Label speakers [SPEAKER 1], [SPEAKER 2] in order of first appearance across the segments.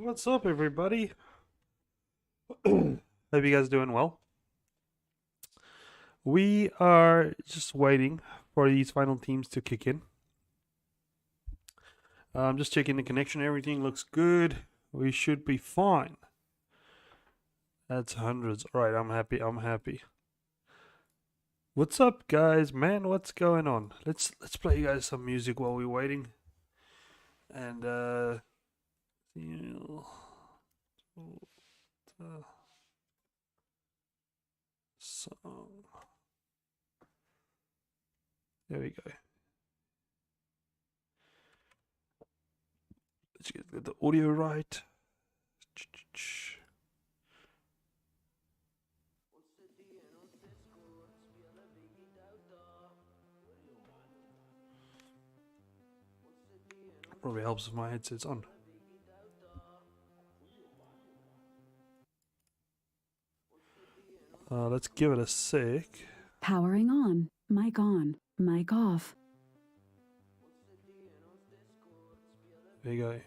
[SPEAKER 1] What's up, everybody? Hope you guys doing well. We are just waiting for these final teams to kick in. I'm just checking the connection. Everything looks good. We should be fine. That's hundreds. All right, I'm happy. I'm happy. What's up, guys? Man, what's going on? Let's play you guys some music while we're waiting. And song. There we go. Let's get the audio right. Probably helps if my headset's on. Let's give it a sec.
[SPEAKER 2] Powering on, mic off.
[SPEAKER 1] There you go.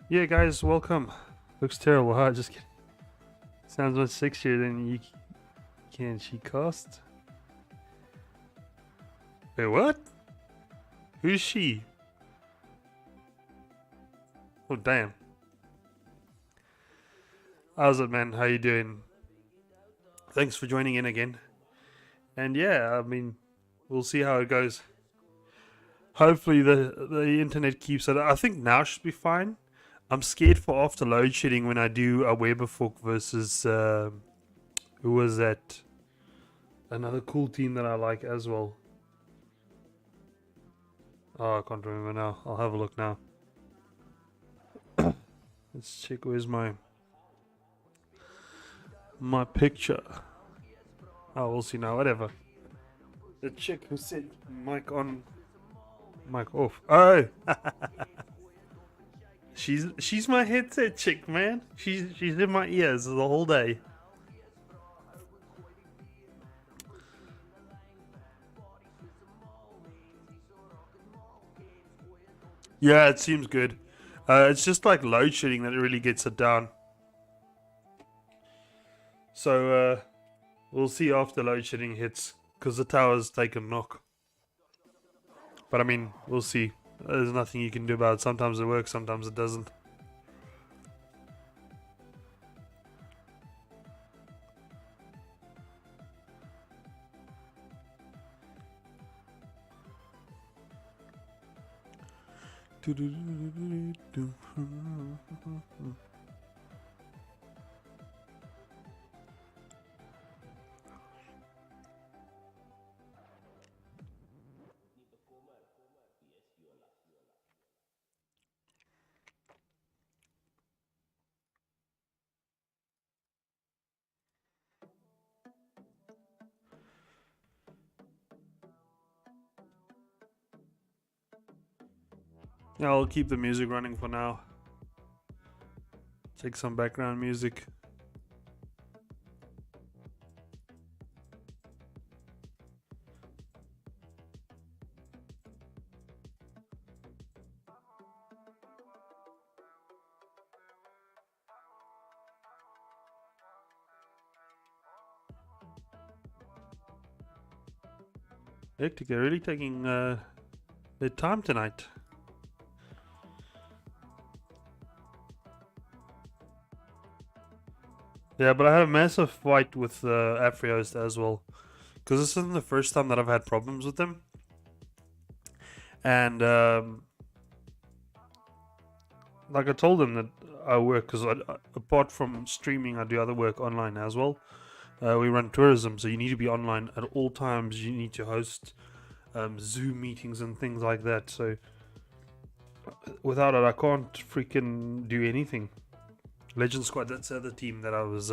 [SPEAKER 1] Yeah, guys, welcome. Looks terrible, huh? Just kidding. Sounds much sexier than you can. She cost. Wait, what? Who's she? Oh, damn. How's it, man? How you doing? Thanks for joining in again. And yeah, I mean, we'll see how it goes. Hopefully the internet keeps it. I think now should be fine. I'm scared for after load shedding when I do a Weberfork versus who was that? Another cool team that I like as well. Oh, I can't remember now. I'll have a look now. Let's check. Where's my picture? Oh, we'll see now. Whatever. The chick who said mic on, mic off. Oh, she's my headset chick, man. She's in my ears the whole day. Yeah, it seems good. It's just like load shedding that really gets it down. So we'll see after load shedding hits, because the tower's take a knock. But I mean, we'll see. There's nothing you can do about it. Sometimes it works, sometimes it doesn't. Yeah, I'll keep the music running for now. Take some background music. Hectic, they're really taking their time tonight. Yeah, but I had a massive fight with Afrios as well. Because this isn't the first time that I've had problems with them. And like I told them that I work, because apart from streaming, I do other work online as well. We run tourism, so you need to be online at all times. You need to host Zoom meetings and things like that. So without it, I can't freaking do anything. Legend Squad, that's the other team that I was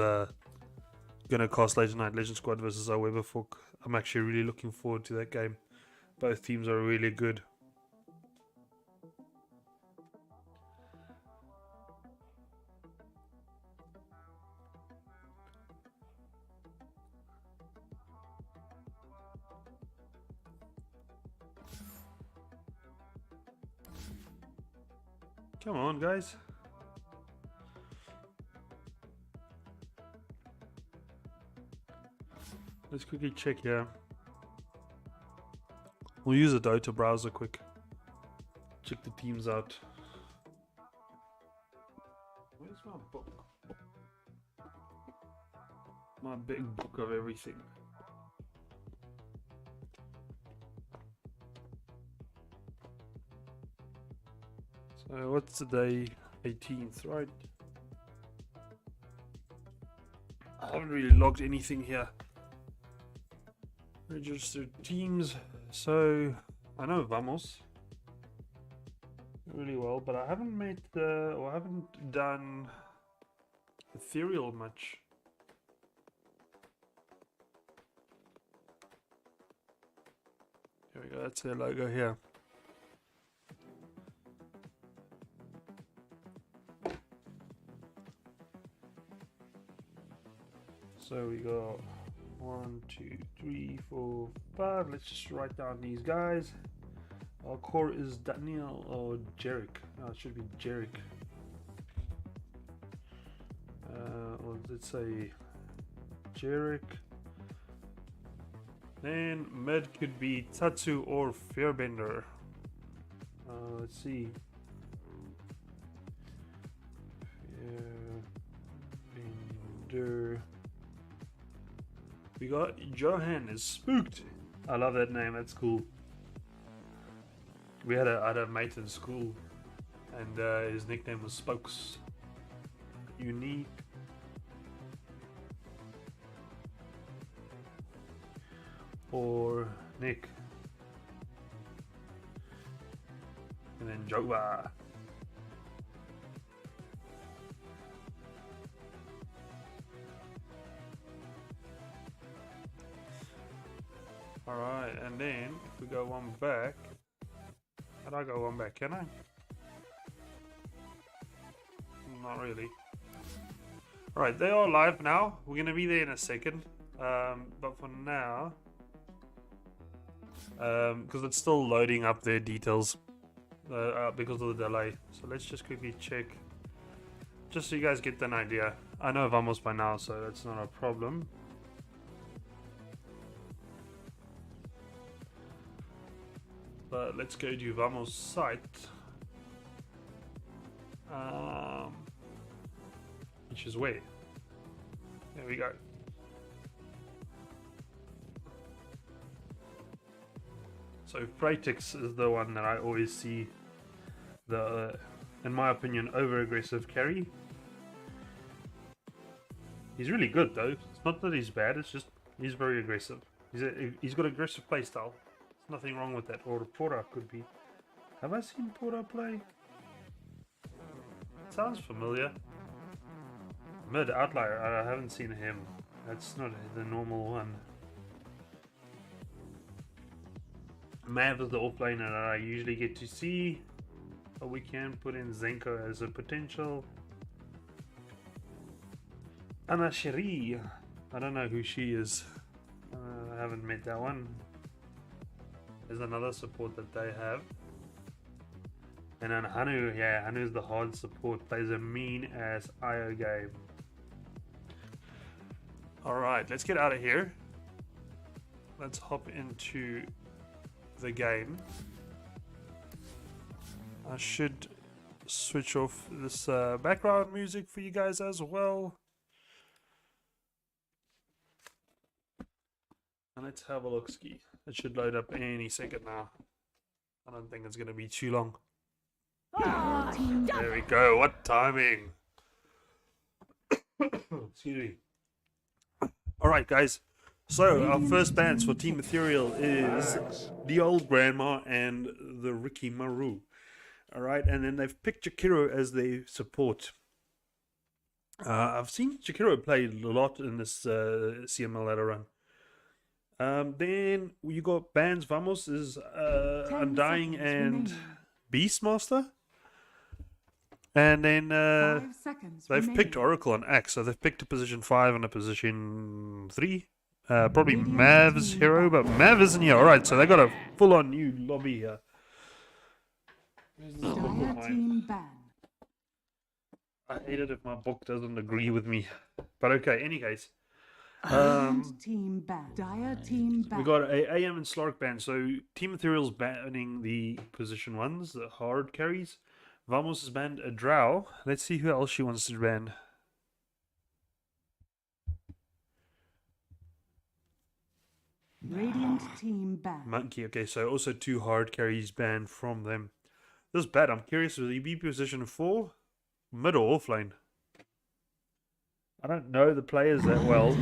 [SPEAKER 1] gonna cast later tonight. Legend Squad versus our Weberfolk. I'm actually really looking forward to that game. Both teams are really good. Come on, guys. Let's quickly check here. We'll use a Dota browser quick. Check the teams out. Where's my book? My big book of everything. So what's today? 18th, right? I haven't really logged anything here. Registered teams. So I know Vamoz really well, but I haven't made or I haven't done Ethereal much. Here we go, that's their logo here. So we got 1, 2, 3, 4, 5. Let's just write down these guys. Our core is Daniel or Jerick. Oh, it should be Jerick. Or let's say Jerick. Then mid could be Tatsu or Fairbender. Let's see. Fairbender. We got Johan is spooked. I love that name. That's cool. I had a mate in school, and his nickname was Spokes. Unique. Or Nick. And then Joba. Alright, and then if we go one back, and I go one back, can I? Not really. Alright, they are live now. We're going to be there in a second. But for now, because it's still loading up their details because of the delay. So let's just quickly check, just so you guys get an idea. I know Vamoz by now, so that's not a problem. But let's go to Vamoz site, which is where? There we go. So Freitix is the one that I always see the, in my opinion, over-aggressive carry. He's really good though. It's not that he's bad, it's just he's very aggressive. He's got aggressive playstyle. There's nothing wrong with that. Or Porta could be. Have I seen Porta play? It sounds familiar. Mid Outlier, I haven't seen him. That's not the normal one. Mav is the offlaner that I usually get to see. But we can put in Zenko as a potential. Anna Sheri. I don't know who she is. I haven't met that one. There's another support that they have. And then Hanu, yeah, Hanu's the hard support, plays a mean ass IO game. Alright, let's get out of here. Let's hop into the game. I should switch off this background music for you guys as well. And let's have a look ski. It should load up any second now. I don't think it's going to be too long. There we go. What timing? Excuse me. Alright guys. So our first bands for Team Ethereal is the Old Grandma and the Ricky Maru. Alright, and then they've picked Jakiro as their support. I've seen Jakiro play a lot in this CML ladder run. Then you got bands. Vamoz is Undying and Beastmaster. And then they've picked Oracle and Axe, so they've picked a position 5 and a position 3. Probably Mav's hero, but Mav isn't here. Alright, so they got a full-on new lobby here. Where's this book of mine? I hate it if my book doesn't agree with me. But okay, any case. We got a AM and Slark ban. So Team Ethereal's banning the position 1s, the hard carries. Vamoz has banned a Drow. Let's see who else she wants to ban.
[SPEAKER 3] Radiant team banned.
[SPEAKER 1] Monkey. Okay, so also 2 hard carries banned from them. This is bad. I'm curious, will he be position 4? Mid or offlane? I don't know the players that well.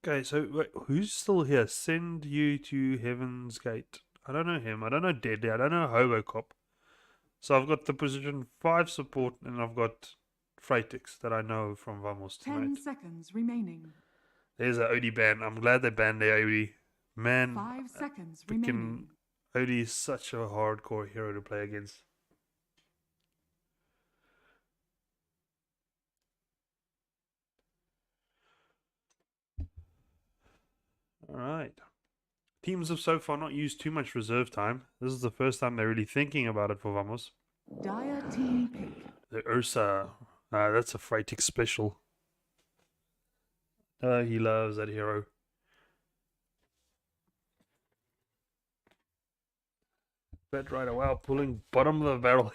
[SPEAKER 1] Okay, so wait, who's still here? Send you to Heaven's Gate. I don't know him. I don't know Deadly. I don't know Hobocop. So I've got the position 5 support and I've got Freitix that I know from Vamoz tonight.
[SPEAKER 3] 10 seconds remaining.
[SPEAKER 1] There's an Odie ban. I'm glad they banned the Odie. Man,
[SPEAKER 3] 5 seconds remaining.
[SPEAKER 1] Odie is such a hardcore hero to play against. Alright. Teams have so far not used too much reserve time. This is the first time they're really thinking about it for Vamoz.
[SPEAKER 3] Dire team pick.
[SPEAKER 1] The Ursa. That's a Freitix special. He loves that hero. Bat Rider, wow, pulling bottom of the barrel.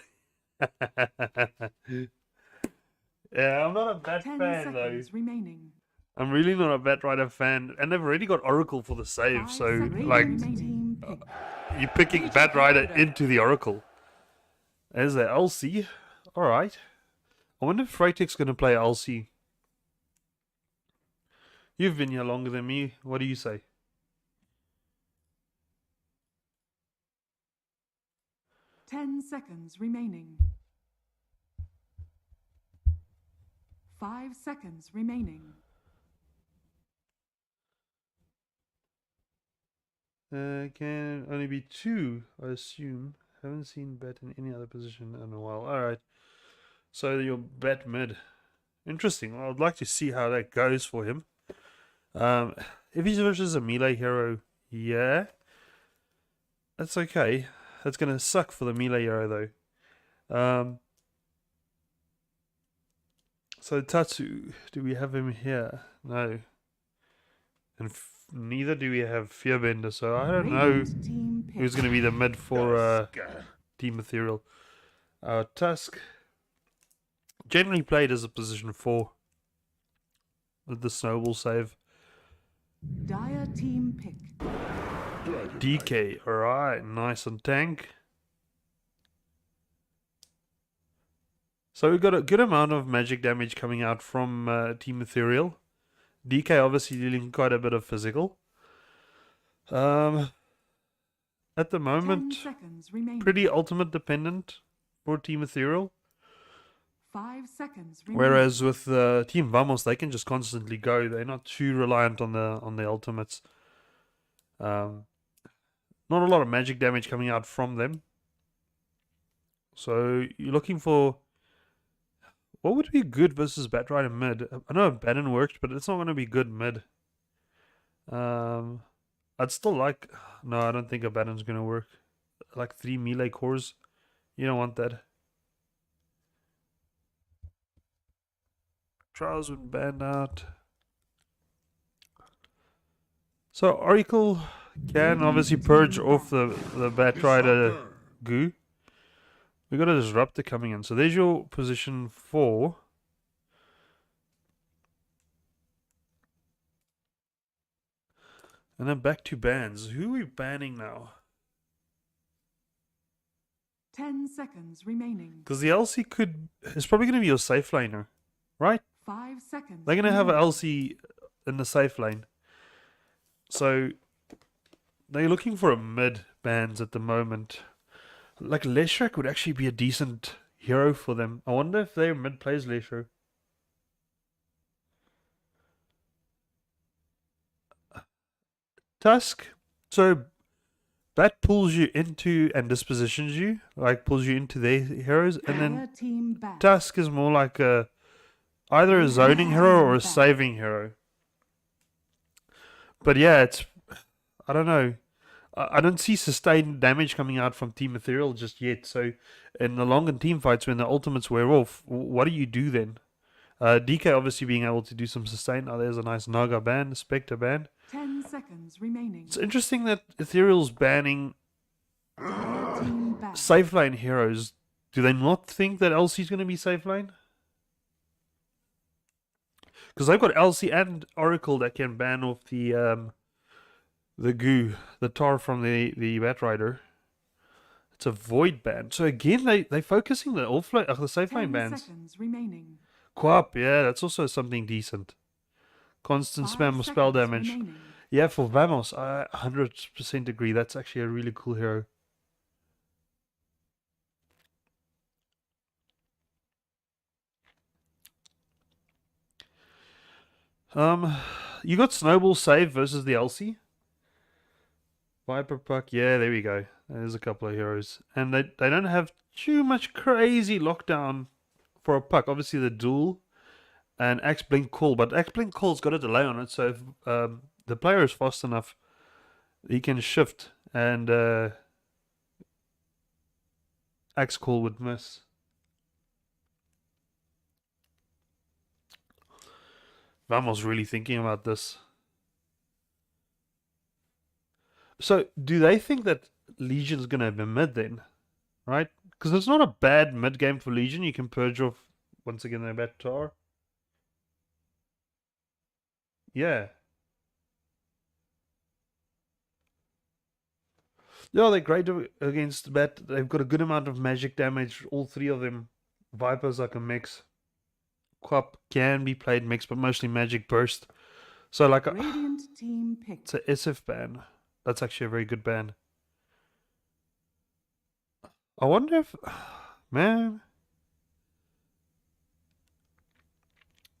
[SPEAKER 1] Yeah, I'm not a Bat
[SPEAKER 3] 10
[SPEAKER 1] fan though.
[SPEAKER 3] seconds remaining.
[SPEAKER 1] I'm really not a Bat Rider fan, and they've already got Oracle for the save,
[SPEAKER 3] 5
[SPEAKER 1] so
[SPEAKER 3] seconds
[SPEAKER 1] like
[SPEAKER 3] remaining.
[SPEAKER 1] you're picking Bat Rider into the Oracle. There's the LC. Alright. I wonder if Freitix gonna play LC. You've been here longer than me. What do you say?
[SPEAKER 3] Ten seconds remaining. 5 seconds remaining.
[SPEAKER 1] Can only be 2, I assume. Haven't seen Bat in any other position in a while. Alright. So your Bat mid. Interesting. Well, I'd like to see how that goes for him. If he's versus a melee hero, yeah. That's okay. That's going to suck for the melee hero though. So Tatsu, do we have him here? No. And neither do we have Fearbender, so I don't know who's going to be the mid for Team Ethereal. Tusk, generally played as a position 4 with the snowball save.
[SPEAKER 3] Dire team pick.
[SPEAKER 1] DK, alright, nice on tank. So we've got a good amount of magic damage coming out from Team Ethereal. DK obviously dealing quite a bit of physical. At the moment,
[SPEAKER 3] 10 seconds remaining.
[SPEAKER 1] pretty ultimate dependent for Team Ethereal.
[SPEAKER 3] 5 seconds remaining.
[SPEAKER 1] Whereas with Team Vamoz, they can just constantly go. They're not too reliant on the ultimates. Not a lot of magic damage coming out from them. So you're looking for what would be good versus Bat Rider mid. I know Banon worked, but it's not going to be good mid. I'd still like. No, I don't think a Banon's going to work. Like 3 melee cores. You don't want that. Trials would ban out. So Oracle can obviously purge off the Batrider goo. We got a Disruptor coming in. So there's your position 4. And then back to bans. Who are we banning now?
[SPEAKER 3] 10 seconds remaining.
[SPEAKER 1] Because the LC is probably going to be your safe laner, right?
[SPEAKER 3] 5 seconds.
[SPEAKER 1] They're going to have an
[SPEAKER 3] remaining.
[SPEAKER 1] LC in the safe lane. So they're looking for a mid bans at the moment. Like Leshrac would actually be a decent hero for them. I wonder if their mid plays Leshrac. Tusk. So that pulls you into and dispositions you, like pulls you into their heroes, and then
[SPEAKER 3] Dire team back.
[SPEAKER 1] Tusk is more like either a zoning hero or a saving hero. But yeah, I don't know. I don't see sustained damage coming out from Team Ethereal just yet. So in the longer team fights, when the ultimates wear off, what do you do then? DK obviously being able to do some sustain. Oh, there's a nice Naga ban, Spectre ban.
[SPEAKER 3] 10 seconds remaining.
[SPEAKER 1] It's interesting that Ethereal's banning
[SPEAKER 3] Dire team back.
[SPEAKER 1] safe lane heroes. Do they not think that LC's going to be safe lane? Because they've got LC and Oracle that can ban off the goo, the tar from the Batrider. It's a void ban. So again, they're focusing the safe lane
[SPEAKER 3] 10
[SPEAKER 1] bans.
[SPEAKER 3] seconds remaining.
[SPEAKER 1] Quap, yeah, that's also something decent. Constant
[SPEAKER 3] 5
[SPEAKER 1] spam of spell
[SPEAKER 3] seconds
[SPEAKER 1] damage.
[SPEAKER 3] remaining.
[SPEAKER 1] Yeah, for Vamoz, I 100% agree. That's actually a really cool hero. You got Snowball save versus the LC. Viper Puck, yeah, there we go. There's a couple of heroes. And they don't have too much crazy lockdown for a Puck. Obviously the duel and Axe Blink Call, but Axe Blink Call's got a delay on it, so if the player is fast enough, he can shift and Axe Call would miss. Vamoz really thinking about this. So, do they think that Legion's going to be mid then? Right? Because it's not a bad mid game for Legion. You can purge off, once again, their Batar. Yeah. Yeah, they're great against Bat. They've got a good amount of magic damage. All 3 of them. Viper's like a mix. Quap can be played mix, but mostly magic burst. So, like,
[SPEAKER 3] Radiant team picked.
[SPEAKER 1] it's a SF ban. That's actually a very good ban. I wonder if... Man...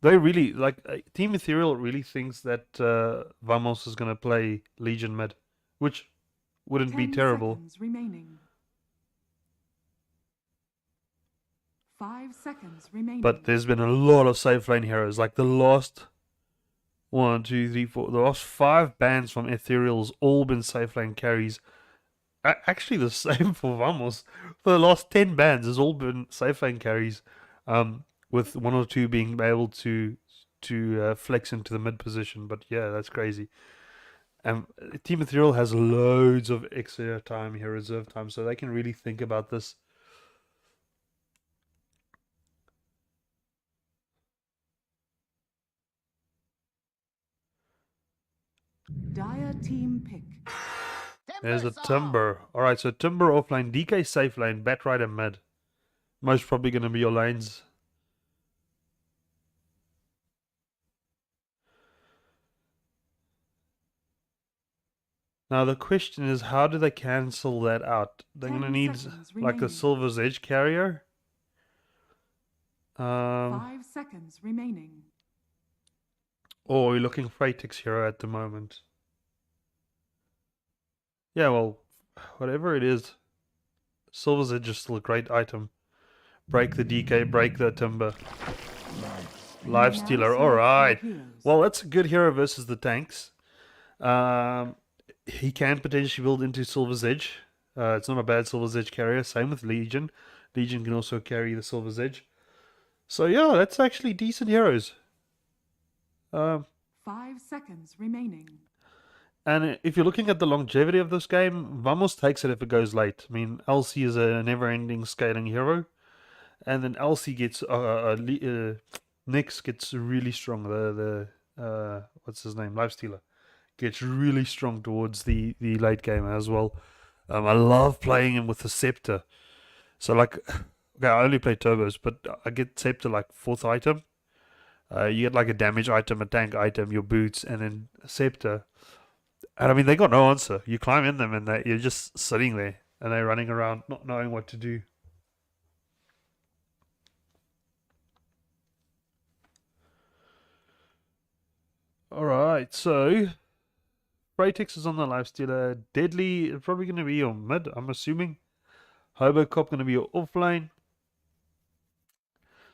[SPEAKER 1] They really... Like, Team Ethereal really thinks that Vamoz is going to play Legion mid. Which wouldn't be
[SPEAKER 3] 10
[SPEAKER 1] terrible.
[SPEAKER 3] seconds remaining. 5 seconds remaining.
[SPEAKER 1] But there's been a lot of safe lane heroes. Like, the last... 1, 2, 3, 4... The last 5 bans from Ethereal's all been safe lane carries. Actually, the same for Vamoz. For the last 10 bans, has all been safe lane carries, with 1 or 2 being able to flex into the mid position. But yeah, that's crazy. Team Ethereal has loads of extra time here, reserve time, so they can really think about this.
[SPEAKER 3] Dire team pick.
[SPEAKER 1] There's a Timber. Alright, so Timber offlane, DK safe lane, Batrider mid. Most probably going to be your lanes. Now the question is, how do they cancel that out? They're going to
[SPEAKER 3] 10
[SPEAKER 1] need
[SPEAKER 3] seconds
[SPEAKER 1] like a
[SPEAKER 3] remaining.
[SPEAKER 1] Silver's Edge carrier.
[SPEAKER 3] 5 seconds remaining.
[SPEAKER 1] Or you're looking for Fratix hero at the moment. Yeah, well, whatever it is, Silver's Edge is still a great item. Break the DK, break the Timber. Life Stealer, alright. Well, that's a good hero versus the tanks. He can potentially build into Silver's Edge. It's not a bad Silver's Edge carrier. Same with Legion. Legion can also carry the Silver's Edge. So yeah, that's actually decent heroes.
[SPEAKER 3] 5 seconds remaining.
[SPEAKER 1] And if you're looking at the longevity of this game, Vamoz takes it if it goes late. I mean, LC is a never-ending scaling hero, and then LC gets Nyx gets really strong. The what's his name, Lifestealer, gets really strong towards the late game as well. I love playing him with the scepter. So like, okay, I only play turbos, but I get scepter like fourth item. You get like a damage item, a tank item, your boots, and then a scepter. And I mean, they got no answer. You climb in them, and you're just sitting there, and they're running around, not knowing what to do. All right, so Freitex is on the lifestealer. Deadly is probably going to be your mid, I'm assuming. Hobocop going to be your offlane.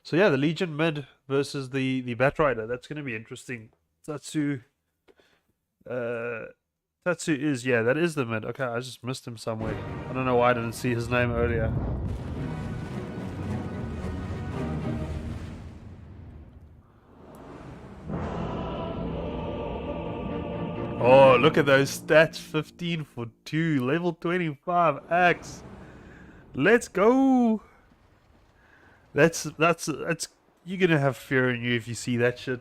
[SPEAKER 1] So yeah, the Legion mid versus the Batrider. That's going to be interesting. Tatsu is, yeah, that is the mid. Okay, I just missed him somewhere. I don't know why I didn't see his name earlier. Oh, look at those stats. 15 for 2. Level 25 axe. Let's go. That's you're gonna have fear in you if you see that shit.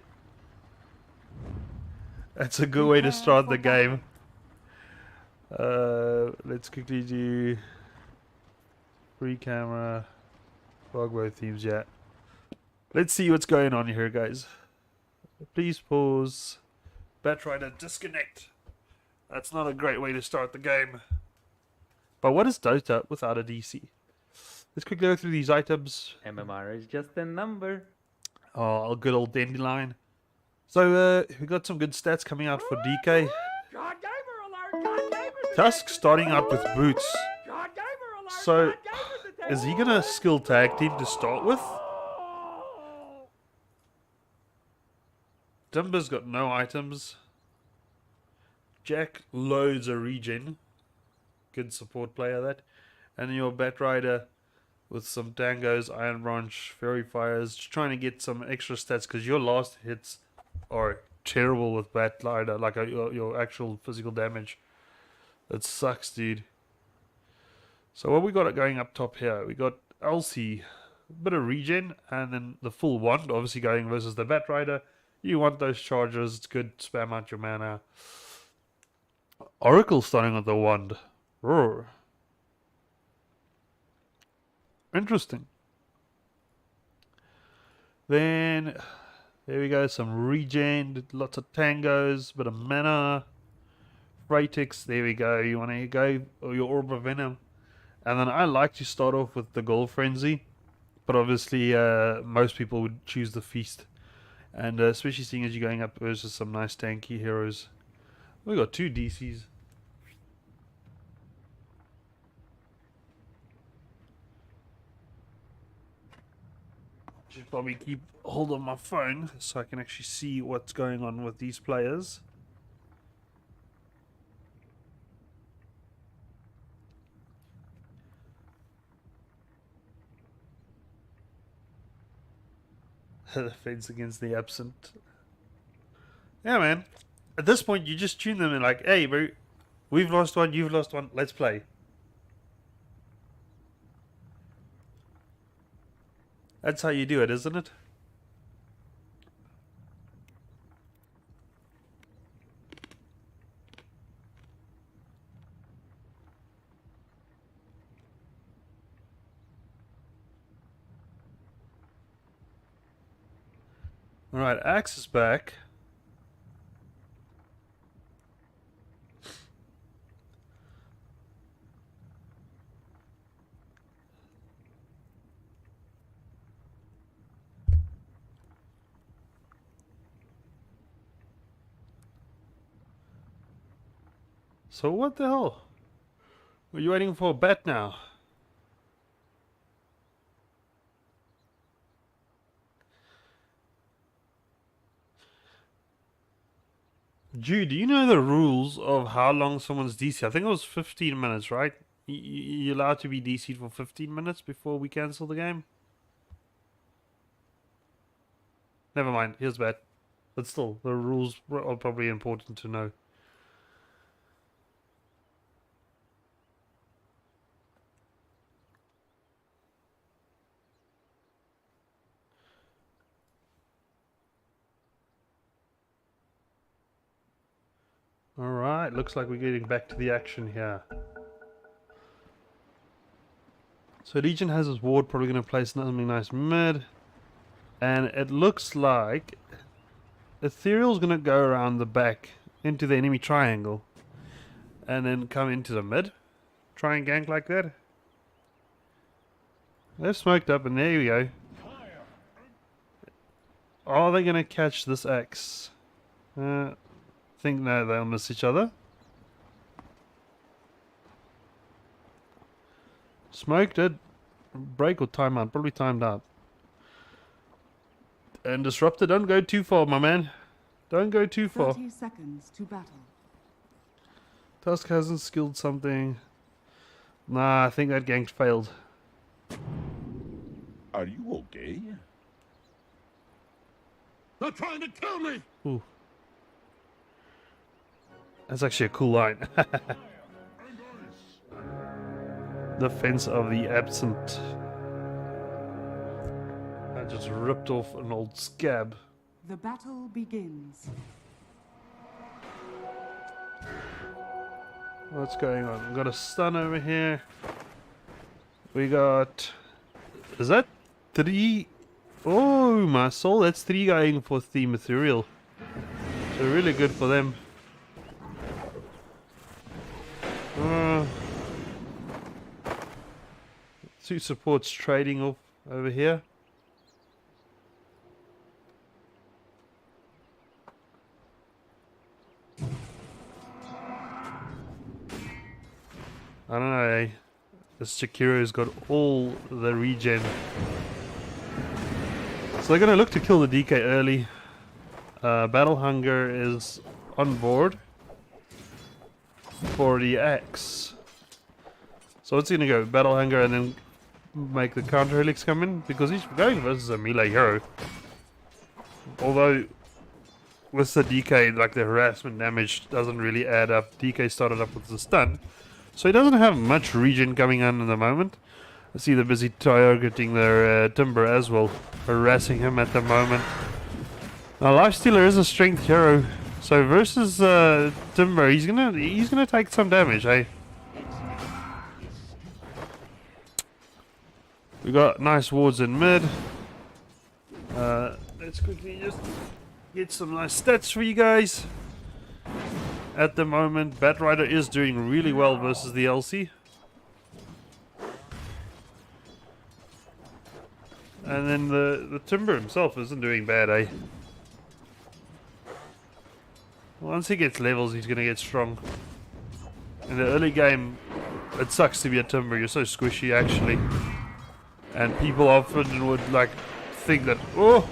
[SPEAKER 1] That's a good way to start the game. Let's quickly do free camera, logbow themes. Yeah. Let's see what's going on here, guys. Please pause. Batrider disconnect. That's not a great way to start the game. But what is Dota without a DC? Let's quickly go through these items.
[SPEAKER 4] MMR is just a number.
[SPEAKER 1] Oh, good old dandelion. So we got some good stats coming out for DK. Tusk starting out with boots. So is he gonna skill tag team to start with? Dimba's got no items. Jack loads a regen. Good support player that. And your Batrider with some Dangos, Iron Branch, Fairy Fires, just trying to get some extra stats because your last hits are terrible with Batrider, like your actual physical damage. It sucks, dude. So what we got going up top here? We got LC, a bit of regen, and then the full wand, obviously going versus the Batrider. You want those charges, it's good, spam out your mana. Oracle starting with the wand. Roar. Interesting. Then, there we go, some regen, lots of tangos, bit of mana. Freitex, there we go, you want to go, or your Orb of Venom. And then I like to start off with the Goal Frenzy, but obviously most people would choose the Feast. And especially seeing as you're going up versus some nice tanky heroes. We got 2 DCs. Should probably keep hold of my phone so I can actually see what's going on with these players. Fence against the absent. Yeah, man. At this point, you just tune them and like, hey, bro, we've lost one, you've lost one, let's play. That's how you do it, isn't it? Alright, Axe is back. So what the hell? Are you waiting for a bet now? Jude, do you know the rules of how long someone's DC? I think it was 15 minutes, right? You're allowed to be DC'd for 15 minutes before we cancel the game? Never mind, here's bet. But still, the rules are probably important to know. Alright, looks like we're getting back to the action here. So Legion has his ward, probably going to place something nice mid. And it looks like Ethereal's going to go around the back into the enemy triangle. And then come into the mid. Try and gank like that. They've smoked up and there we go. Are they going to catch this axe? Think no, they'll miss each other. Smoked it. Break or timeout? Probably timed out. And disrupted. Don't go too far, my man. Don't go too far.
[SPEAKER 3] 30 seconds to battle.
[SPEAKER 1] Tusk hasn't skilled something. Nah, I think that gank failed.
[SPEAKER 5] Are you okay? They're trying to kill me!
[SPEAKER 1] Ooh. That's actually a cool line. Defense of the absent. I just ripped off an old scab.
[SPEAKER 3] The battle begins.
[SPEAKER 1] What's going on? We've got a stun over here. We got... Is that 3? Oh, my soul. That's 3 going for Theme Ethereal. So really good for them. Two supports trading off over here. I don't know, eh? This Chakiro's got all the regen. So they're going to look to kill the DK early. Battle Hunger is on board for the axe. So it's going to go Battle Hunger and then make the counter helix come in, because he's going versus a melee hero. Although with the DK, like the harassment damage doesn't really add up. DK started up with the stun, so he doesn't have much regen coming on in the moment. I see they're busy targeting their Timber as well, harassing him at the moment. Now Lifestealer is a strength hero, so versus Timber, he's gonna take some damage, eh? We got nice wards in mid. Let's quickly just get some nice stats for you guys. At the moment, Batrider is doing really well versus the LC. And then the Timber himself isn't doing bad, eh? Once he gets levels, he's gonna get strong. In the early game, it sucks to be a Timber. You're so squishy, actually. And people often would like think that, oh,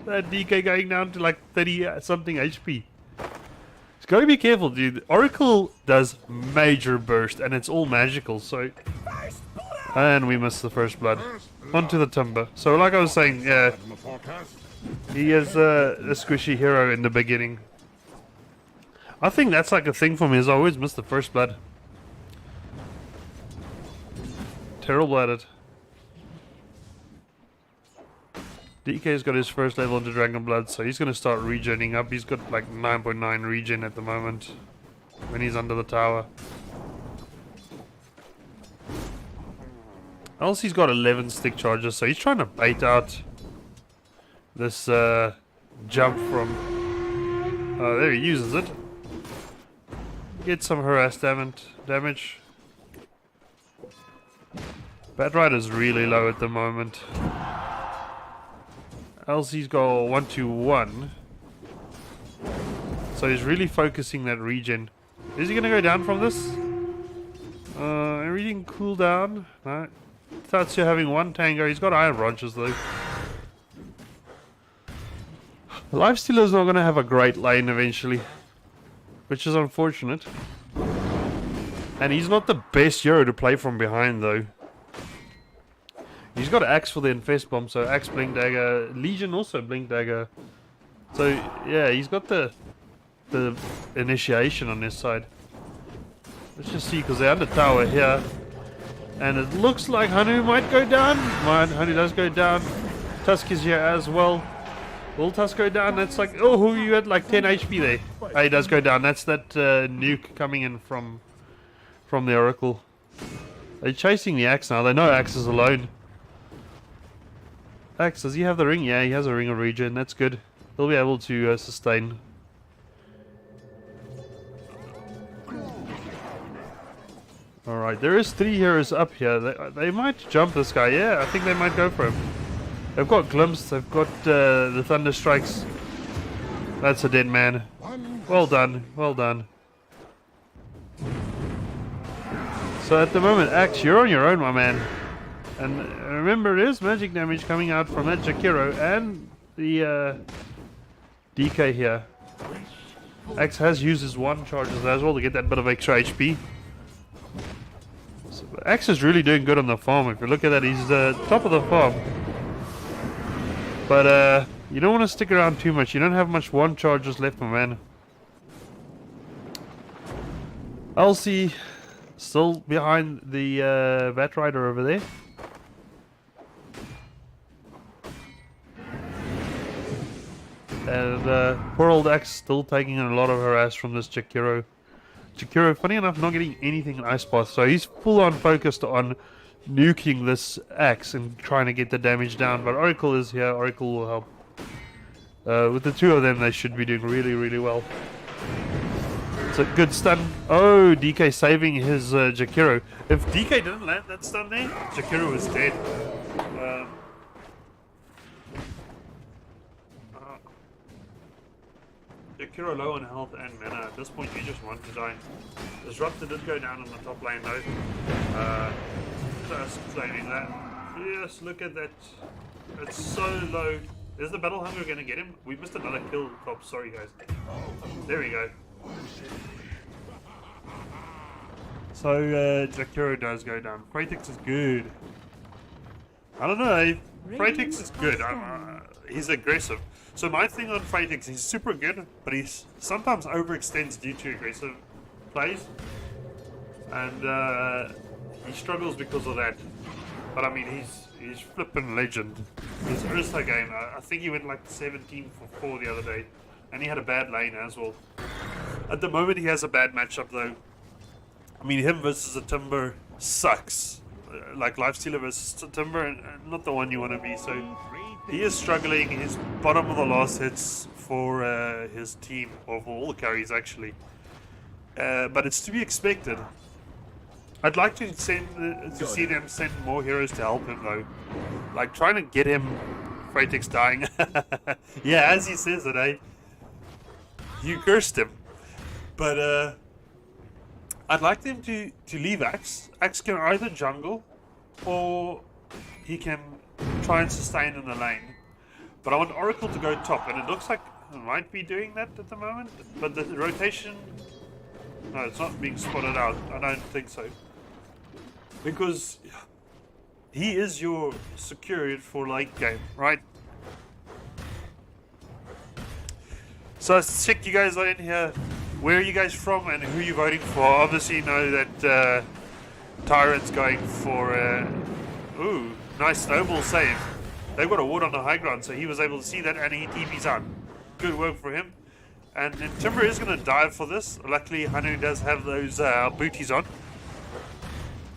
[SPEAKER 1] that DK going down to like 30 something HP. It's gotta be careful, dude. Oracle does major burst and it's all magical, so. And we missed the first blood. Onto the Timber. So, like I was saying, yeah, he is a squishy hero in the beginning. I think that's like a thing for me, is I always miss the first blood. Terrible at it. DK's got his first level into Dragon Blood, so he's going to start regening up. He's got like 9.9 regen at the moment when he's under the tower. Else he's got 11 stick charges, so he's trying to bait out this jump from... Oh, there he uses it. Get some harass damage. Batrider's really low at the moment. LC's got 121. So he's really focusing that regen. Is he going to go down from this? Everything cool down? No. Tatsuya having one tango. He's got iron branches though. Lifestealer's not going to have a great lane eventually, which is unfortunate. And he's not the best hero to play from behind though. He's got Axe for the Infest Bomb, so Axe, Blink Dagger, Legion also Blink Dagger. So yeah, he's got the initiation on his side. Let's just see, because they're under tower here. And it looks like Hanu might go down. Hanu does go down. Tusk is here as well. Will Tusk go down? That's like, oh, who you had like 10 HP there. Oh, he does go down. That's that nuke coming in from the Oracle. They're chasing the Axe now. They know Axe is alone. Axe, does he have the ring? Yeah, he has a ring of regen. That's good. He'll be able to sustain. Alright, there is 3 heroes up here. They might jump this guy. Yeah, I think they might go for him. They've got Glimpse. They've got the Thunder Strikes. That's a dead man. Well done. Well done. So at the moment, Axe, you're on your own, my man. And remember, it is magic damage coming out from that Jakiro and the DK here. Axe has used his 1 charges as well to get that bit of extra HP. So Axe is really doing good on the farm. If you look at that, he's top of the farm. But you don't want to stick around too much. You don't have much 1 charges left, my man. Elsie still behind the Bat Rider over there. And poor old Axe still taking a lot of harass from this Jakiro. Jakiro, funny enough, not getting anything in Ice Path, so he's full on focused on nuking this Axe and trying to get the damage down. But Oracle is here. Oracle will help. With the 2 of them, they should be doing really, really well. It's a good stun. Oh, DK saving his Jakiro. If DK didn't land that stun there, Jakiro was dead. Jakiro low on health and mana. At this point, you just want to die. Disruptor did go down on the top lane though. Just explaining that. Yes, look at that. It's so low. Is the Battle Hunger going to get him? We missed another kill, Top. Sorry, guys. There we go. So, Jakiro does go down. Freitix is good. I don't know. Freitix is good. He's aggressive. So my thing on Freitix, he's super good, but he sometimes overextends due to aggressive plays. And he struggles because of that. But I mean, he's flippin' legend. His Ursa game, I think he went like 17 for 4 the other day. And he had a bad lane as well. At the moment, he has a bad matchup though. I mean, him versus a Timber sucks. Like Lifestealer versus Timber, and not the one you want to be. So he is struggling. He's bottom of the last hits for his team, or for all the carries actually. But it's to be expected. I'd like to see them send more heroes to help him though. Like trying to get him Freitix dying. Yeah, as he says it, eh? You cursed him. But I'd like them to leave Axe. Axe can either jungle or he can try and sustain in the lane. But I want Oracle to go top, and it looks like it might be doing that at the moment. But the rotation, no, it's not being spotted out. I don't think so. Because he is your security for late game, right? So let's check you guys are in here. Where are you guys from and who are you voting for? Obviously you know that Tyrant's going for ooh, nice snowball save. They've got a ward on the high ground, so he was able to see that and he TP's out. Good work for him. And then Timber is going to dive for this. Luckily Hanu does have those booties on.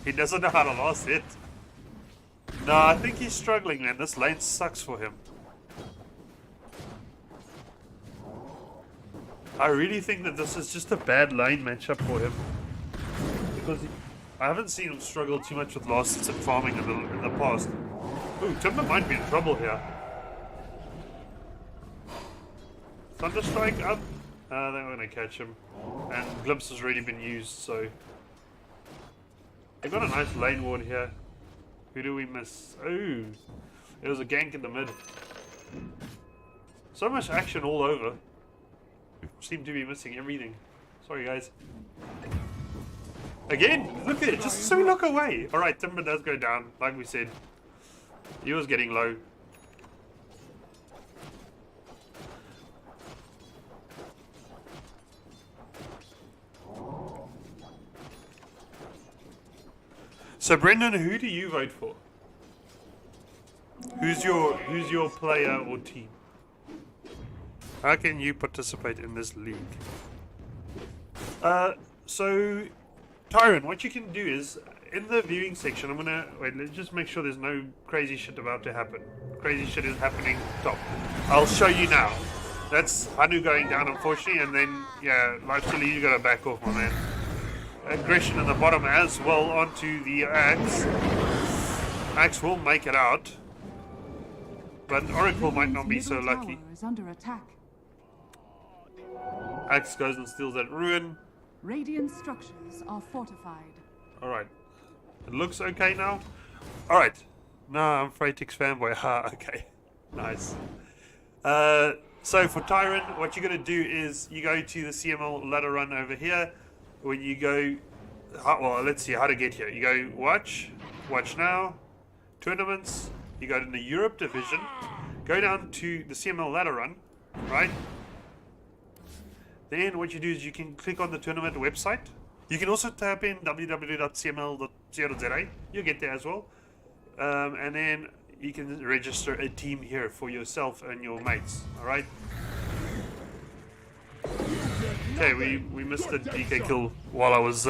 [SPEAKER 1] He doesn't know how to last hit. No, I think he's struggling, man. This lane sucks for him. I really think that this is just a bad lane matchup for him. Because I haven't seen him struggle too much with last hits and farming in the past. Ooh, Timber might be in trouble here. Thunderstrike up. They're not going to catch him. And Glimpse has already been used, so... They got a nice lane ward here. Who do we miss? Oh, there was a gank in the mid. So much action all over. Seem to be missing everything. Sorry, guys. Again, look at it. Just so we look away. Alright, Timber does go down, like we said. He was getting low. So Brendan, who do you vote for? Who's your player or team? How can you participate in this league? So, Tyron, what you can do is, in the viewing section, I'm gonna, wait, let's just make sure there's no crazy shit about to happen. Crazy shit is happening top. I'll show you now. That's Hanu going down, unfortunately, and then, yeah, Lifestealer, you gotta back off, my man. Aggression in the bottom as well onto the Axe. Axe will make it out, but Oracle might not be so lucky.
[SPEAKER 3] Is under attack.
[SPEAKER 1] Axe goes and steals that ruin.
[SPEAKER 3] Radiant structures are fortified.
[SPEAKER 1] Alright. It looks okay now. Alright. No, I'm Freitix fanboy. Ha, okay. Nice. So for Tyron, what you're going to do is you go to the CML ladder run over here. When you go... well, let's see how to get here. You go watch now, tournaments. You go to the Europe division. Go down to the CML ladder run, right? Then what you do is you can click on the tournament website. You can also type in www.cml.co.za. You'll get there as well. And then you can register a team here for yourself and your mates. Alright? Okay, we missed the DK kill while I was...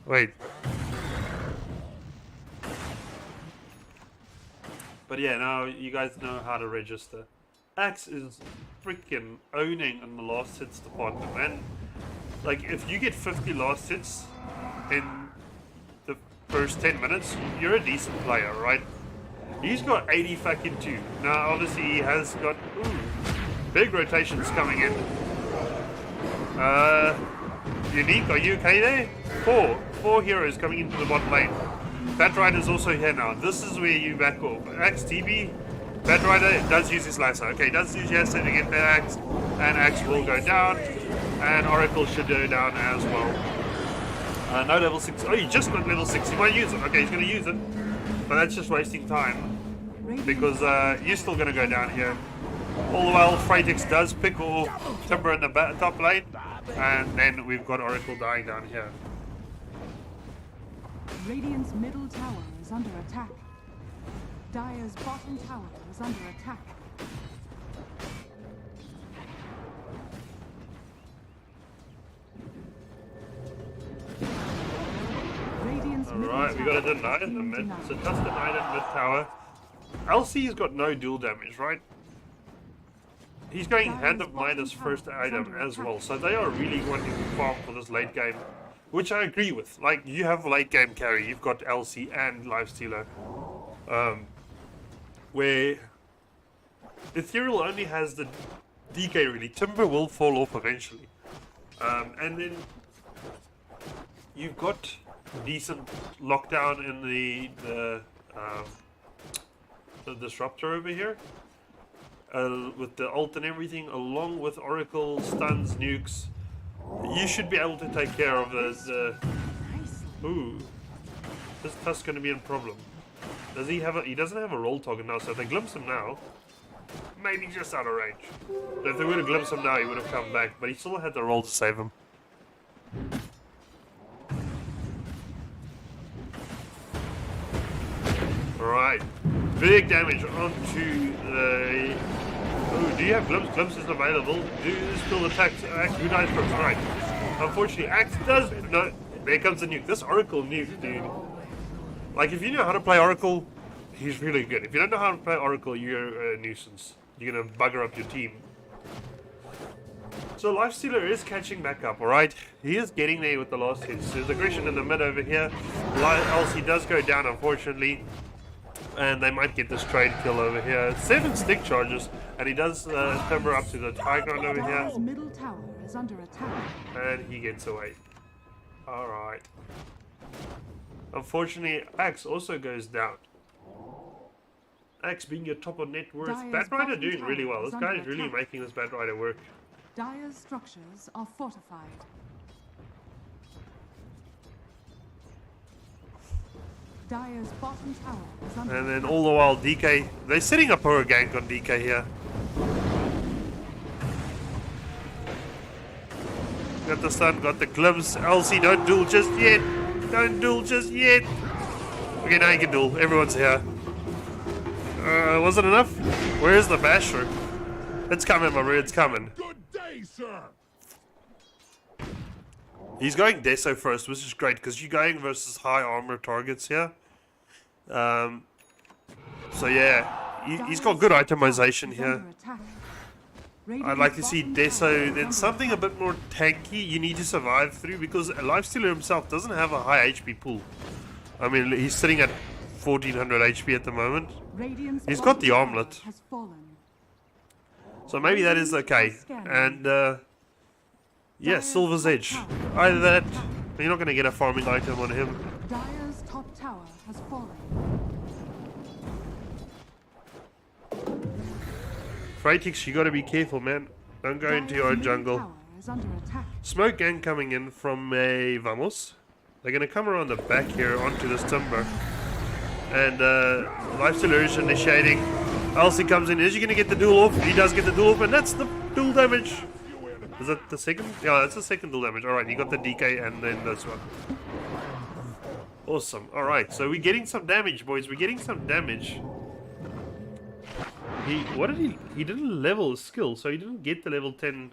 [SPEAKER 1] Wait. But yeah, now you guys know how to register. Axe is freaking owning in the last hits department, man. Like, if you get 50 last hits in the first 10 minutes, you're a decent player, right? He's got 80 fucking 2. Now, obviously, he has got big rotations coming in. Unique, are you okay there? Four heroes coming into the bottom lane. Bat Rider's also here now. This is where you back off. Axe TB. Bat Rider does use his lasso. Okay, does use lasso to get the Axe, and Axe will go down, and Oracle should go down as well. No level 6. Oh, he just got level 6. He might use it. Okay, he's going to use it, but that's just wasting time because you're still going to go down here. All the while, Freitix does pick off Timber in the top lane, and then we've got Oracle dying down here.
[SPEAKER 3] Radiant's middle tower is under attack. Dire's bottom tower is under attack. Radiant's
[SPEAKER 1] Alright, we got a deny in the mid. So just denied in mid tower. LC's got no dual damage, right? He's going Hand of Midas first item as well. So they are really wanting to farm for this late game. Which I agree with. Like, you have late game carry. You've got LC and Lifestealer. Where Ethereal only has the DK really. Timber will fall off eventually. And then you've got decent lockdown in the Disruptor over here. With the ult and everything, along with Oracle, stuns, nukes. You should be able to take care of those. Ooh. This Tusk's going to be a problem. Does he have a... He doesn't have a roll target now, so if they glimpse him now, maybe just out of range. But if they would have glimpsed him now, he would have come back, but he still had the roll to save him. Alright. Big damage onto the... Oh, do you have glimpse? Glimpse is available. Do you still attack Axe? Who dies first? Right. Unfortunately, Axe does... No, there comes the nuke. This Oracle nuke, dude. Like, if you know how to play Oracle, he's really good. If you don't know how to play Oracle, you're a nuisance. You're going to bugger up your team. So Lifestealer is catching back up, alright? He is getting there with the last hits. There's aggression in the mid over here. Elsie does go down, unfortunately. And they might get this trade kill over here. 7 stick charges, and he does timber up to the high ground over here.
[SPEAKER 3] Dire's middle tower is under attack.
[SPEAKER 1] And he gets away. Alright. Unfortunately, Axe also goes down. Axe being your top of net worth. Bat Rider doing really well. This guy is really making this Bat Rider work.
[SPEAKER 3] Dire's structures are fortified. Dire's bottom tower is under
[SPEAKER 1] And then all the while DK, they're setting up for a gank on DK here. Got the stun, got the glimpse. LC, don't duel just yet. Don't duel just yet. Okay, now you can duel. Everyone's here. Was it enough? Where's the basher? It's coming, my bro, it's coming.
[SPEAKER 5] Good day, sir.
[SPEAKER 1] He's going Deso first, which is great, because you're going versus high armor targets here. So yeah, he's got good itemization here. I'd like to see Deso, then something a bit more tanky you need to survive through, because Lifestealer himself doesn't have a high HP pool. I mean, he's sitting at 1400 HP at the moment. He's got the armlet. So maybe that is okay. And, yeah, Silver's Edge. Either that, you're not going to get a farming item on him.
[SPEAKER 3] Dire's top tower has fallen.
[SPEAKER 1] Freitix, you got to be careful, man. Don't go into your own jungle.
[SPEAKER 3] Tower is under attack.
[SPEAKER 1] Smoke gang coming in from a Vamoz. They're going to come around the back here onto this timber. And Lifestealer is initiating. Elsie comes in. Is he going to get the duel off? He does get the duel off, and that's the duel damage. Is that the second? Yeah, that's the second duel damage. Alright, you got the DK and then this one. Awesome. Alright, so we're getting some damage, boys. We're getting some damage. He didn't level his skill, so he didn't get the level 10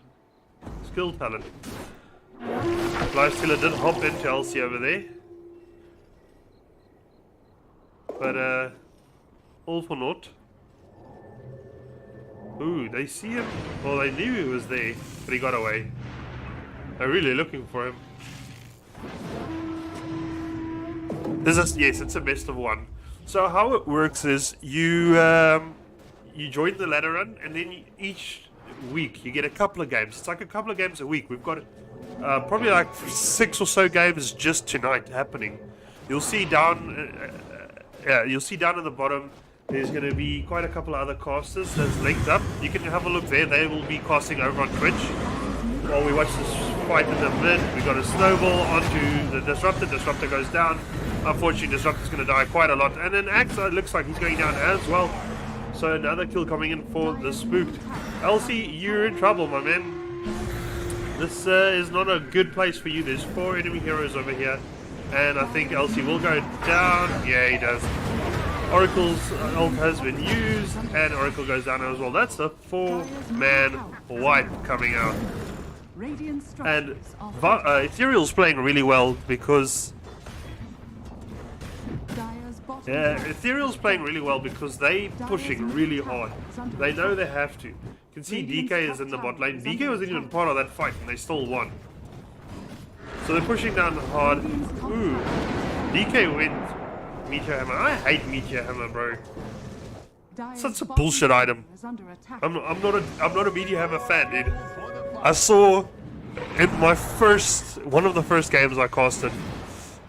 [SPEAKER 1] skill talent. Lifestealer did hop into Elsie over there. But, all for naught. Ooh, they see him. Well, they knew he was there, but he got away. They're really looking for him. This is, yes, it's a best of one. So how it works is you join the ladder run, and then each week you get a couple of games. It's like a couple of games a week. We've got probably like 6 or so games just tonight happening. You'll see down, you'll see down at the bottom. There's going to be quite a couple of other casters that's linked up. You can have a look there. They will be casting over on Twitch. While we watch this fight in the mid, we got a snowball onto the Disruptor. Disruptor goes down. Unfortunately, Disruptor's going to die quite a lot. And then Axe looks like he's going down as well. So another kill coming in for the Spooked. Elsie, you're in trouble, my man. This is not a good place for you. There's 4 enemy heroes over here. And I think Elsie will go down. Yeah, he does. Oracle's ult has been used, and Oracle goes down as well. That's a 4-man wipe coming out. And Ethereal's playing really well because... Yeah, Ethereal's playing really well because they pushing really hard. They know they have to. You can see DK is in the bot lane. DK wasn't even part of that fight, and they still won. So they're pushing down hard. Ooh, DK wins. Meteor Hammer. I hate Meteor Hammer, bro. Such a bullshit item. I'm not a Meteor Hammer fan, dude. I saw in my one of the first games I casted,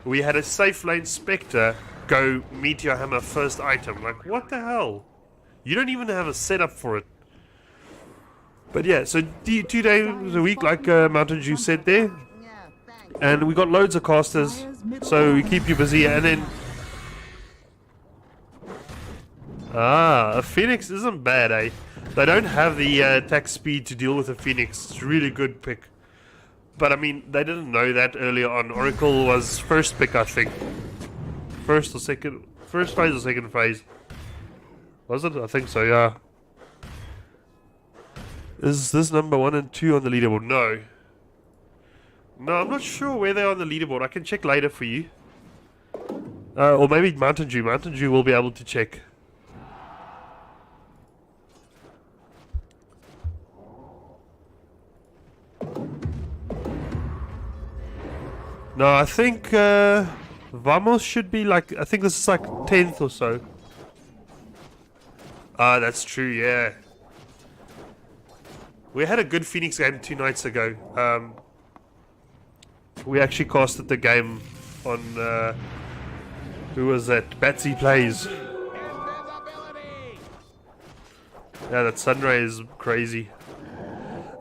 [SPEAKER 1] we had a safe lane Spectre go Meteor Hammer first item. Like, what the hell? You don't even have a setup for it. But yeah, so 2 days a week, like Mountain Dew said there, and we got loads of casters, so we keep you busy, and then. A Phoenix isn't bad, eh? They don't have the attack speed to deal with a Phoenix. It's a really good pick. But I mean, they didn't know that earlier on. Oracle was first pick, I think. First phase or second phase. Was it? I think so, yeah. Is this number 1 and 2 on the leaderboard? No. No, I'm not sure where they are on the leaderboard. I can check later for you. Or maybe Mountain Dew. Mountain Dew will be able to check. No, I think Vamoz should be like, I think this is like 10th or so. Ah, that's true, yeah. We had a good Phoenix game 2 nights ago. We actually casted the game on, who was that? Batsy Plays. Yeah, that Sunray is crazy.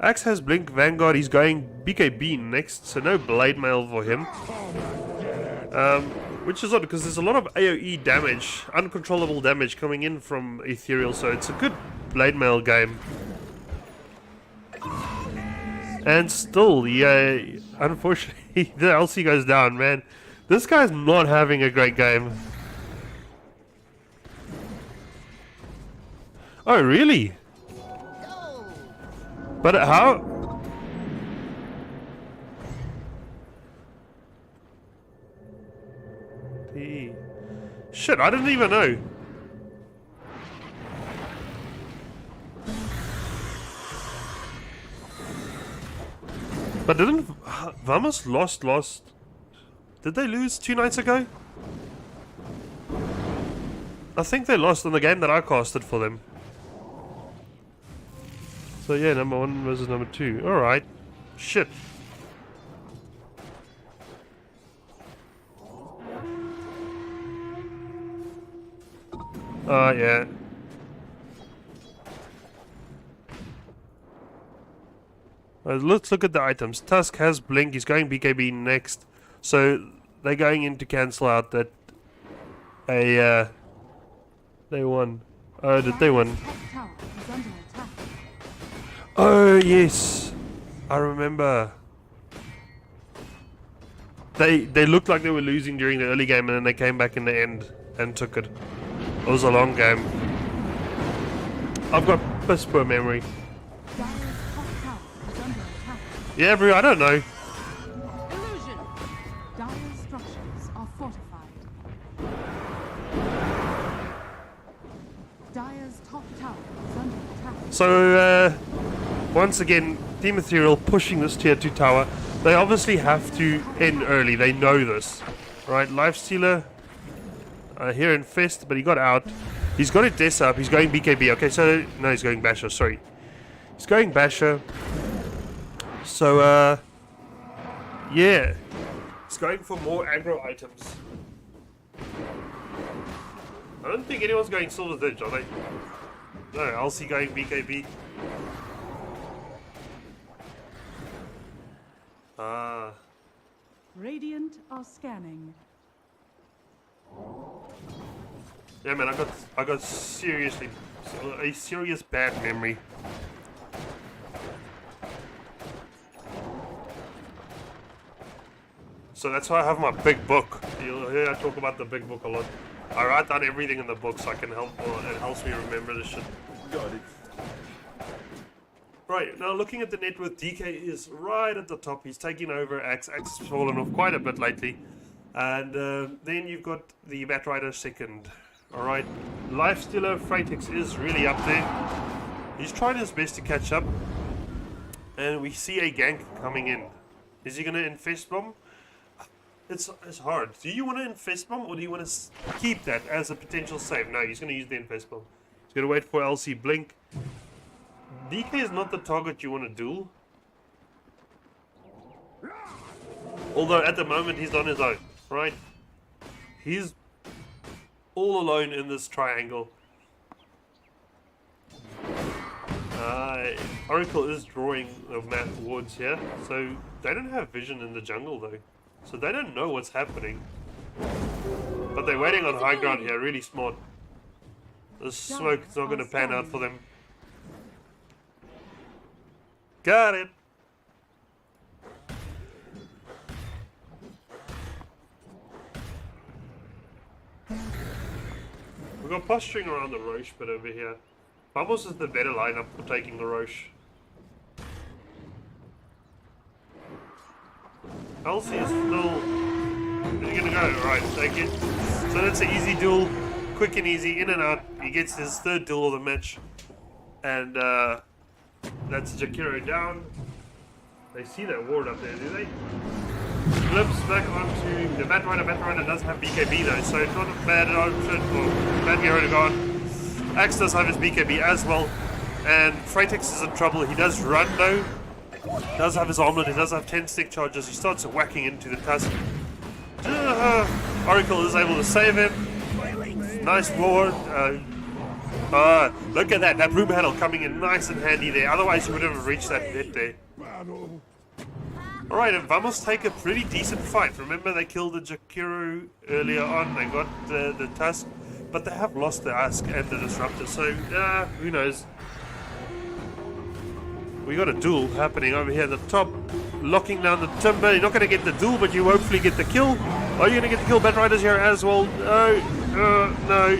[SPEAKER 1] Axe has Blink Vanguard, he's going BKB next, so no Blade Mail for him. Which is odd because there's a lot of AoE damage, uncontrollable damage coming in from Ethereal, so it's a good Blade Mail game. And still, yeah, unfortunately, the LC goes down, man. This guy's not having a great game. Oh, really? But how? Shit, I didn't even know. But didn't Vamoz lost? Did they lose 2 nights ago? I think they lost in the game that I casted for them. So yeah, number 1 versus number 2. Alright. Shit. Yeah. Let's look at the items. Tusk has Blink. He's going BKB next. So they're going in to cancel out that they won. Oh, did they win?
[SPEAKER 3] Top tower is under attack.
[SPEAKER 1] Oh, yes. I remember. They looked like they were losing during the early game and then they came back in the end and took it. It was a long game. I've got piss poor memory.
[SPEAKER 3] Dire's top tower is under attack.
[SPEAKER 1] Yeah, bro, I don't know.
[SPEAKER 3] Illusion! Dire's structures are fortified. Dire's top tower is under attack.
[SPEAKER 1] So, once again, Team Ethereal pushing this tier 2 tower. They obviously have to end early. They know this. Right, Lifestealer here in Fest, but he got out. He's got it Des up. He's going BKB. Okay, so, no, he's going Basher. Sorry. He's going Basher. So, yeah. He's going for more aggro items. I don't think anyone's going Silver's Edge, are they? No, Elsie going BKB. Ah.
[SPEAKER 3] Radiant are scanning.
[SPEAKER 1] Yeah, man, I got seriously a serious bad memory. So that's why I have my big book. You'll hear I talk about the big book a lot. I write down everything in the book so I can help, it helps me remember this shit. Got it. Right, now looking at the net worth, DK is right at the top. He's taking over. Axe has fallen off quite a bit lately. And then you've got the Batrider second. Alright, Lifestealer Freitex is really up there. He's trying his best to catch up. And we see a gank coming in. Is he going to infest bomb? It's hard. Do you want to infest bomb or do you want to keep that as a potential save? No, he's going to use the infest bomb. He's going to wait for LC blink. DK is not the target you want to duel. Although at the moment he's on his own, right? He's all alone in this triangle. Oracle is drawing the map towards here, so they don't have vision in the jungle though. So they don't know what's happening. But they're waiting on high ground here, really smart. This smoke is not going to pan out for them. Got it! We've got posturing around the Roche bit over here. Vamoz is the better lineup for taking the Roche. Elsie is still... Where are you gonna go? Right, take it. So that's an easy duel. Quick and easy, in and out. He gets his third duel of the match. And that's Jakiro down. They see that ward up there, do they? Flips back onto the Batrider. Batrider does have BKB though, so it's not a bad option for bad Gero to go on. Axe does have his BKB as well. And Freitex is in trouble. He does run though. Does have his armlet. He does have 10 stick charges. He starts whacking into the tusk. Oracle is able to save him. Nice ward. Look at that. That broom handle coming in nice and handy there. Otherwise he would have reached that net there. Alright, and Vamoz take a pretty decent fight. Remember they killed the Jakiro earlier on. They got the tusk. But they have lost the Ask and the Disruptor. So, who knows. We got a duel happening over here at the top. Locking down the timber. You're not going to get the duel, but you hopefully get the kill. Are you going to get the kill? Batriders here as well. No. No.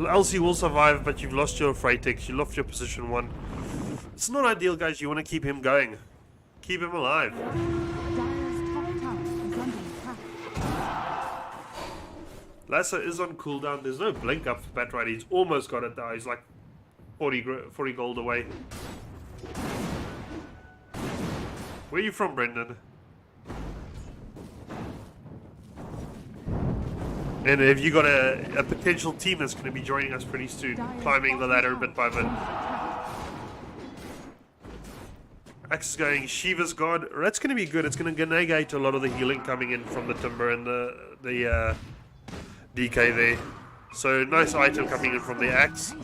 [SPEAKER 1] Elsie will survive, but you've lost your Freitex, you lost your position 1. It's not ideal, guys. You want to keep him going. Keep him alive.
[SPEAKER 3] Dire's top tower is under attack.
[SPEAKER 1] Lasso is on cooldown. There's no blink up for Batrider. He's almost got it now. He's like 40 gold away. Where are you from, Brendan? And have you got a potential team that's going to be joining us pretty soon, climbing the ladder bit by bit? Axe is going, Shiva's God. That's going to be good. It's going to negate a lot of the healing coming in from the Timber and the DK there. So nice item coming in from the Axe.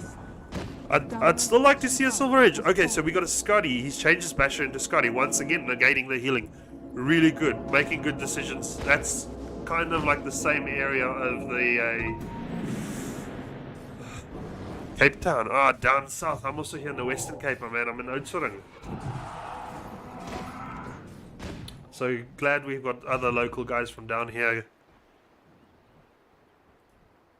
[SPEAKER 1] I'd still like to see a Silver Edge. Okay, so we got a Scotty. He's changed his Basher into Scotty. Once again, negating the healing. Really good. Making good decisions. That's kind of like the same area of the Cape Town. Ah, down south. I'm also here in the Western Cape, man. I'm in Oudtshoorn. So glad we've got other local guys from down here.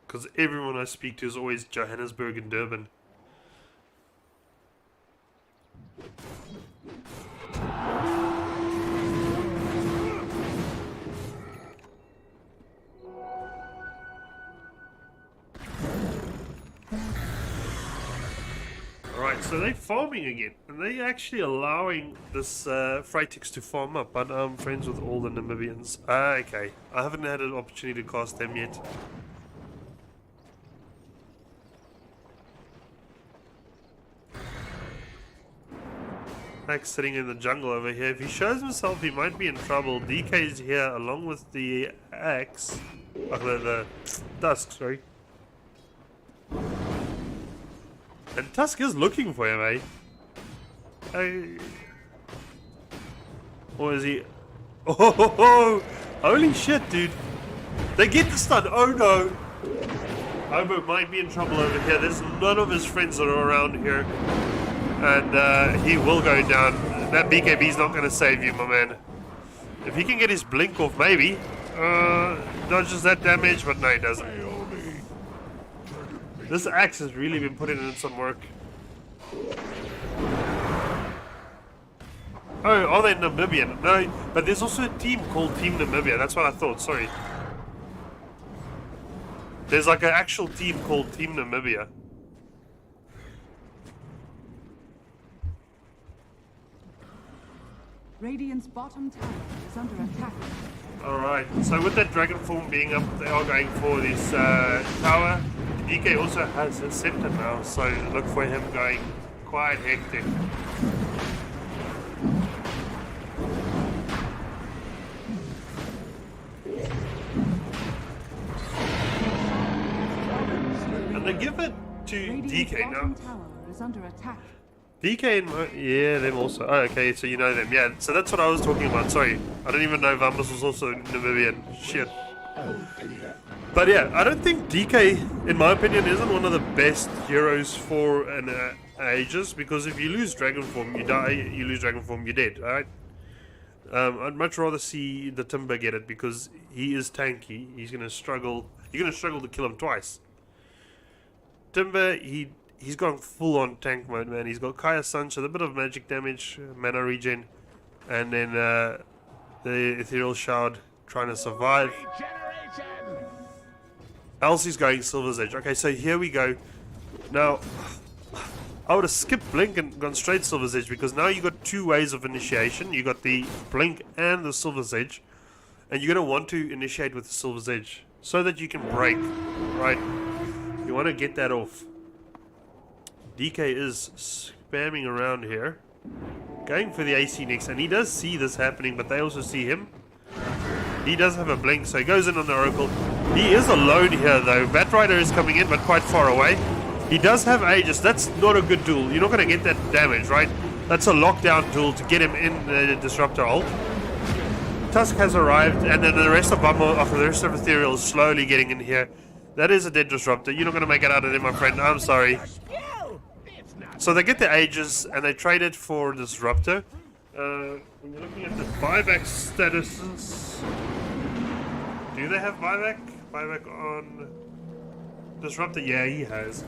[SPEAKER 1] Because everyone I speak to is always Johannesburg and Durban. Alright, so they're farming again, and they're actually allowing this Freitex to farm up, but I'm friends with all the Namibians. Okay, I haven't had an opportunity to cast them yet. Max sitting in the jungle over here. If he shows himself, he might be in trouble. DK is here along with the axe. Oh, the Tusk, sorry. And Tusk is looking for him, eh? Or is he... Oh, holy shit, dude. They get the stun. Oh, no. Hobo might be in trouble over here. There's none of his friends that are around here. And he will go down. That BKB's not going to save you, my man. If he can get his blink off, maybe. Dodges that damage, but no, he doesn't. This axe has really been putting in some work. Oh, are they Namibian? No, but there's also a team called Team Namibia. That's what I thought, sorry. There's like an actual team called Team Namibia.
[SPEAKER 3] Radiant's bottom tower is under attack.
[SPEAKER 1] Alright, so with that dragon form being up, they are going for this tower. DK also has a scepter now, so look for him going quite hectic. And they give it to DK now.
[SPEAKER 3] Tower is under attack.
[SPEAKER 1] DK and yeah, them also. Oh, okay, so you know them. Yeah, so that's what I was talking about. Sorry, I didn't even know Vamoz was also Namibian. Shit. But yeah, I don't think DK, in my opinion, isn't one of the best heroes for an Aegis, because if you lose Dragon Form, you die. You lose Dragon Form, you're dead. Alright. I'd much rather see the Timber get it because he is tanky. He's gonna struggle. You're gonna struggle to kill him twice. Timber, he's gone full on tank mode, man. He's got Kaya Sunshine, a bit of magic damage, mana regen, and then the Ethereal Shroud trying to survive. Elsie's going Silver's Edge. Okay, so here we go. Now, I would have skipped Blink and gone straight Silver's Edge because now you got two ways of initiation. You got the Blink and the Silver's Edge, and you're going to want to initiate with the Silver's Edge so that you can break, right? You want to get that off. DK is spamming around here, going for the AC next, and he does see this happening, but they also see him. He does have a blink, so he goes in on the Oracle. He is alone here, though. Batrider is coming in, but quite far away. He does have Aegis. That's not a good duel. You're not going to get that damage, right? That's a lockdown duel to get him in the Disruptor ult. Tusk has arrived, and then the rest of Vamoz, the rest of Ethereal is slowly getting in here. That is a dead Disruptor. You're not going to make it out of there, my friend. I'm sorry. So they get the Aegis, and they trade it for Disruptor. When you're looking at the buyback statuses, do they have buyback? Buyback on Disruptor, yeah, he has.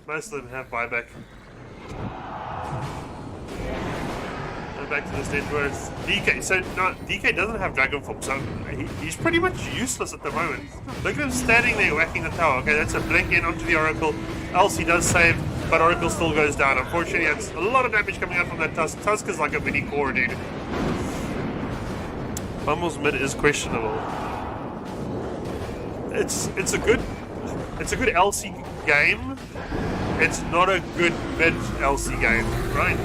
[SPEAKER 1] Most of them have buyback. And back to the stage where it's DK. So, no, DK doesn't have Dragon Form, so he's pretty much useless at the moment. Look at him standing there whacking the tower. Okay, that's a blink in onto the Oracle. Elsie does save, but Oracle still goes down. Unfortunately, that's a lot of damage coming out from that Tusk. Tusk is like a mini core, dude. Vamoz mid is questionable. It's a good LC game. It's not a good mid LC game, right?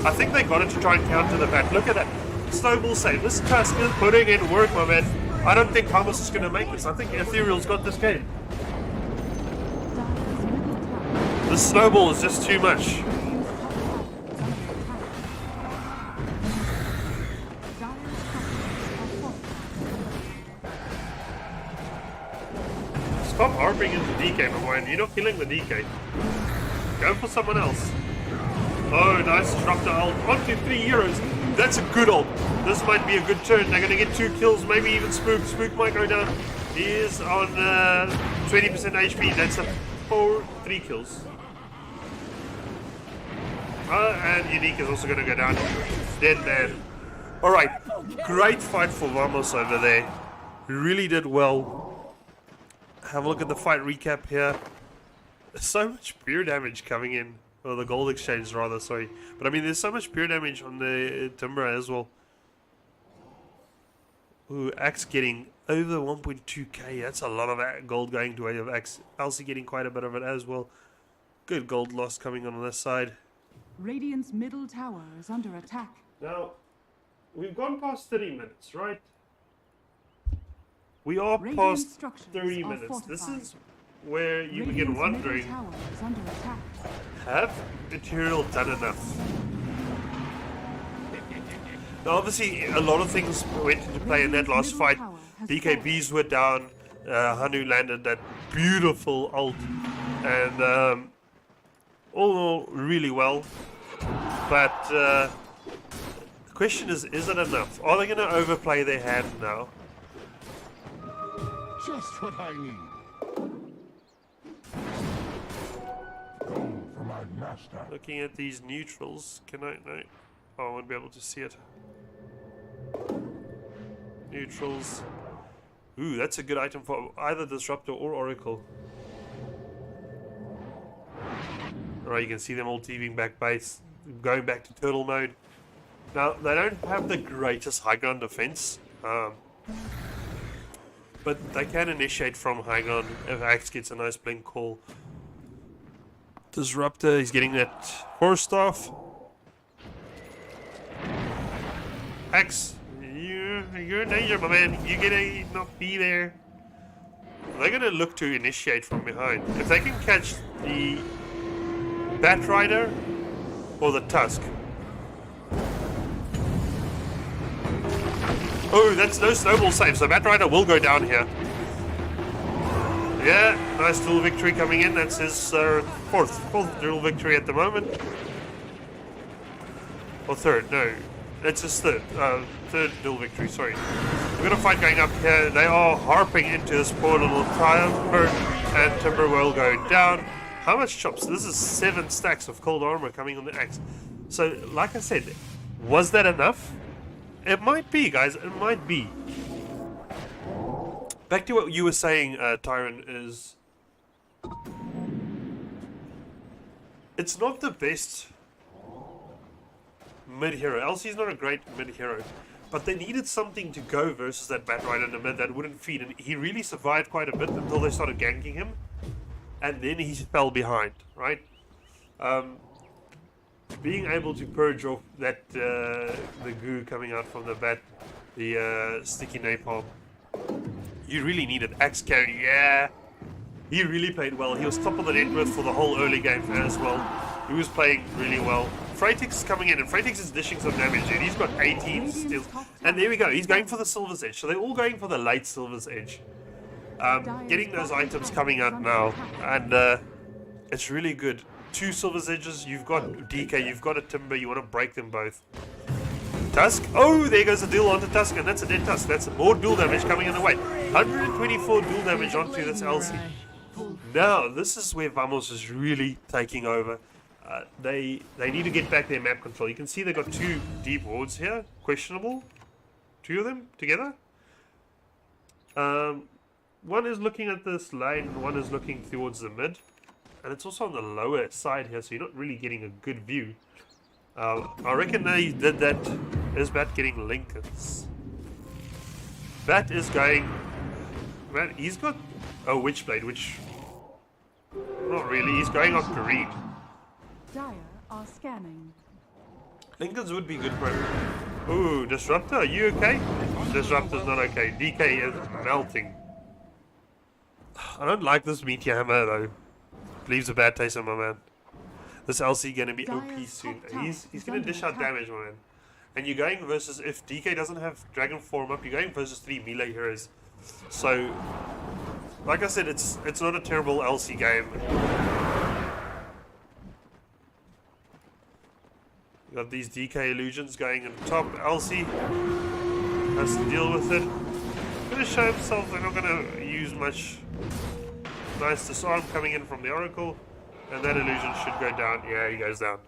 [SPEAKER 1] I think they got it to try and counter the bat. Look at that snowball save. This Tusk is putting in work, my man. I don't think Vamoz is going to make this. I think Ethereal's got this game. The snowball is just too much. Stop harping into DK, my man. You're not killing the DK. Go for someone else. Oh, nice disruptor ult. 1 to 3 euros. That's a good ult. This might be a good turn. They're going to get 2 kills, maybe even Spook. Spook might go down. He is on 20% HP. That's a 3 kills. And Unique is also going to go down. Dead man. Alright. Great fight for Vamoz over there. He really did well. Have a look at the fight recap here. There's so much pure damage coming in. Or the gold exchange rather, sorry. But I mean, there's so much pure damage on the Timber as well. Ooh, Axe getting over 1.2k. That's a lot of gold going to way of Axe. Elsie getting quite a bit of it as well. Good gold loss coming on this side.
[SPEAKER 3] Radiant's middle tower is under attack.
[SPEAKER 1] Now, we've gone past 30 minutes, right? We are
[SPEAKER 3] Radiant
[SPEAKER 1] past
[SPEAKER 3] structures
[SPEAKER 1] 30
[SPEAKER 3] are
[SPEAKER 1] minutes. This
[SPEAKER 3] fortified.
[SPEAKER 1] is where you begin
[SPEAKER 3] Radiant's
[SPEAKER 1] wondering,
[SPEAKER 3] middle tower is under attack.
[SPEAKER 1] have Ethereal done enough? Now, obviously, a lot of things went into play in that last fight. BKBs were down. Hanu landed that beautiful ult. And all in all, really well. But the question is it enough? Are they going to overplay their hand now?
[SPEAKER 5] Just what I need. Go for my master.
[SPEAKER 1] Looking at these neutrals, can I? No. Oh, I won't be able to see it. Neutrals. Ooh, that's a good item for either Disruptor or Oracle. Alright, you can see them all TVing back base, going back to turtle mode. Now, they don't have the greatest high ground defense, but they can initiate from high ground if Axe gets a nice blink call. Disruptor, he's getting that force staff. Axe, you're in danger, my man. You're gonna not be there. They're gonna look to initiate from behind. If they can catch the Bat Rider or the Tusk. Oh, that's no snowball save, so Bat Rider will go down here. Yeah, nice duel victory coming in. That's his fourth duel victory at the moment. Or third, no. It's his third duel victory, sorry. We've got a fight going up here. They are harping into this poor little Timber, and Timber will go down. How much chops? This is 7 stacks of cold armor coming on the Axe. So, like I said, was that enough? It might be, guys. It might be. Back to what you were saying, Tyron, is... It's not the best mid-hero. Elsie's not a great mid-hero. But they needed something to go versus that Bat Rider in the mid that wouldn't feed. And he really survived quite a bit until they started ganking him. And then he fell behind, right? Being able to purge off that the goo coming out from the bat, the sticky napalm, you really needed Axe carry. Yeah, he really played well. He was top of the net worth for the whole early game as well. He was playing really well. Freitix is coming in, and Freitix is dishing some damage, dude. He's got 18 steals. And there we go. He's going for the Silver's Edge. So they're all going for the late Silver's Edge. Getting those items coming out now, and it's really good. 2 Silver's Edges, you've got DK, you've got a Timber, you want to break them both. Tusk, oh, there goes the duel onto Tusk, and that's a dead Tusk. That's more duel damage coming in the way. 124 duel damage onto this LC. Now, this is where Vamoz is really taking over. They need to get back their map control. You can see they've got 2 deep wards here. Questionable. 2 of them together. One is looking at this lane, one is looking towards the mid. And it's also on the lower side here, so you're not really getting a good view. I reckon they did that. Is Bat getting Lincolns? Bat is going... Man, he's got a Witchblade, which... Not really, he's going off green.
[SPEAKER 3] Dire are scanning.
[SPEAKER 1] Lincolns would be good for him. Ooh, Disruptor, are you okay? Disruptor's not okay. DK is melting. I don't like this Meteor Hammer though. Leaves a bad taste in my man. This LC gonna be OP soon. He's gonna dish out damage, my man. And you're going versus, if DK doesn't have Dragon form up, you're going versus 3 melee heroes. So, like I said, it's not a terrible LC game. You got these DK illusions going in top. LC has to deal with it. Gonna show himself. They're not gonna use much. Nice disarm coming in from the Oracle, and that illusion should go down. Yeah, he goes down.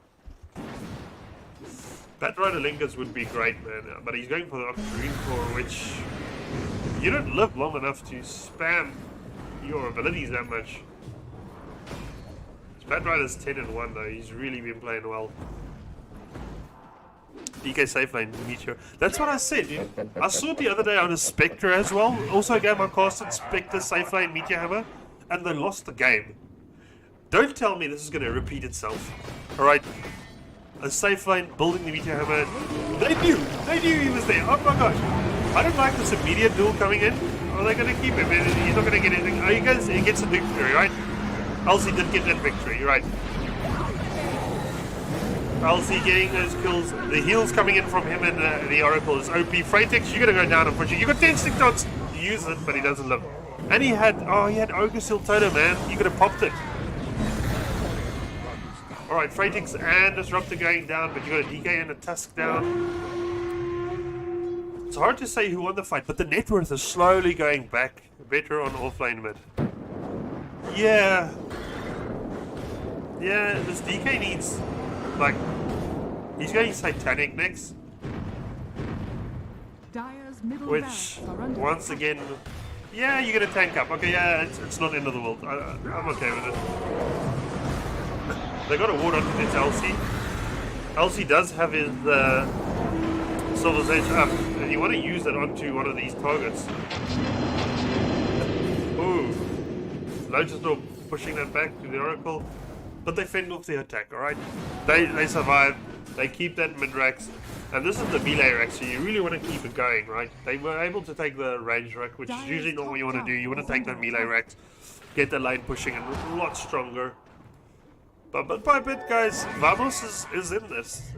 [SPEAKER 1] Batrider Linkers would be great, man, but he's going for the green core, which you don't live long enough to spam your abilities that much. Batrider's 10-1 though. He's really been playing well. DK safe lane, Meteor. That's what I said, dude. I saw it the other day on a Spectre as well. Also a game I casted, Spectre safe lane, Meteor Hammer, and they lost the game. Don't tell me this is going to repeat itself. Alright, a safe lane, building the Meteor Hammer. They knew he was there. Oh my gosh. I don't like this immediate duel coming in. Are they going to keep him? He's not going to get anything. Oh, he gets a victory, right? Elsie did get that victory, right? LC getting those kills. The heals coming in from him and the Oracle is OP. Freitix, you're gonna go down unfortunately. You got 10 stick dots. Use it, but he doesn't live. And he had Ogre Seal Toto, man. You could have popped it. Alright, Freitix and Disruptor going down, but you got a DK and a Tusk down. It's hard to say who won the fight, but the net worth is slowly going back. Better on offlane mid. Yeah, this DK needs... Like, he's going Satanic next,
[SPEAKER 3] Dire's middle
[SPEAKER 1] which,
[SPEAKER 3] barracks are under
[SPEAKER 1] once
[SPEAKER 3] attack.
[SPEAKER 1] again, yeah, you're going to tank up. Okay, yeah, it's not the end of the world. I'm okay with it. They got a ward onto this LC. LC does have his Silver's Edge up, and you want to use it onto one of these targets. Ooh. Lotus Door pushing that back to the Oracle. But they fend off the attack, alright? They survive, they keep that mid-rax, and this is the melee rack, so you really want to keep it going, right? They were able to take the range rack, which is usually not what you want to do. You want to take the melee racks, get the lane pushing and a lot stronger. But by bit, guys, Vamoz is in this.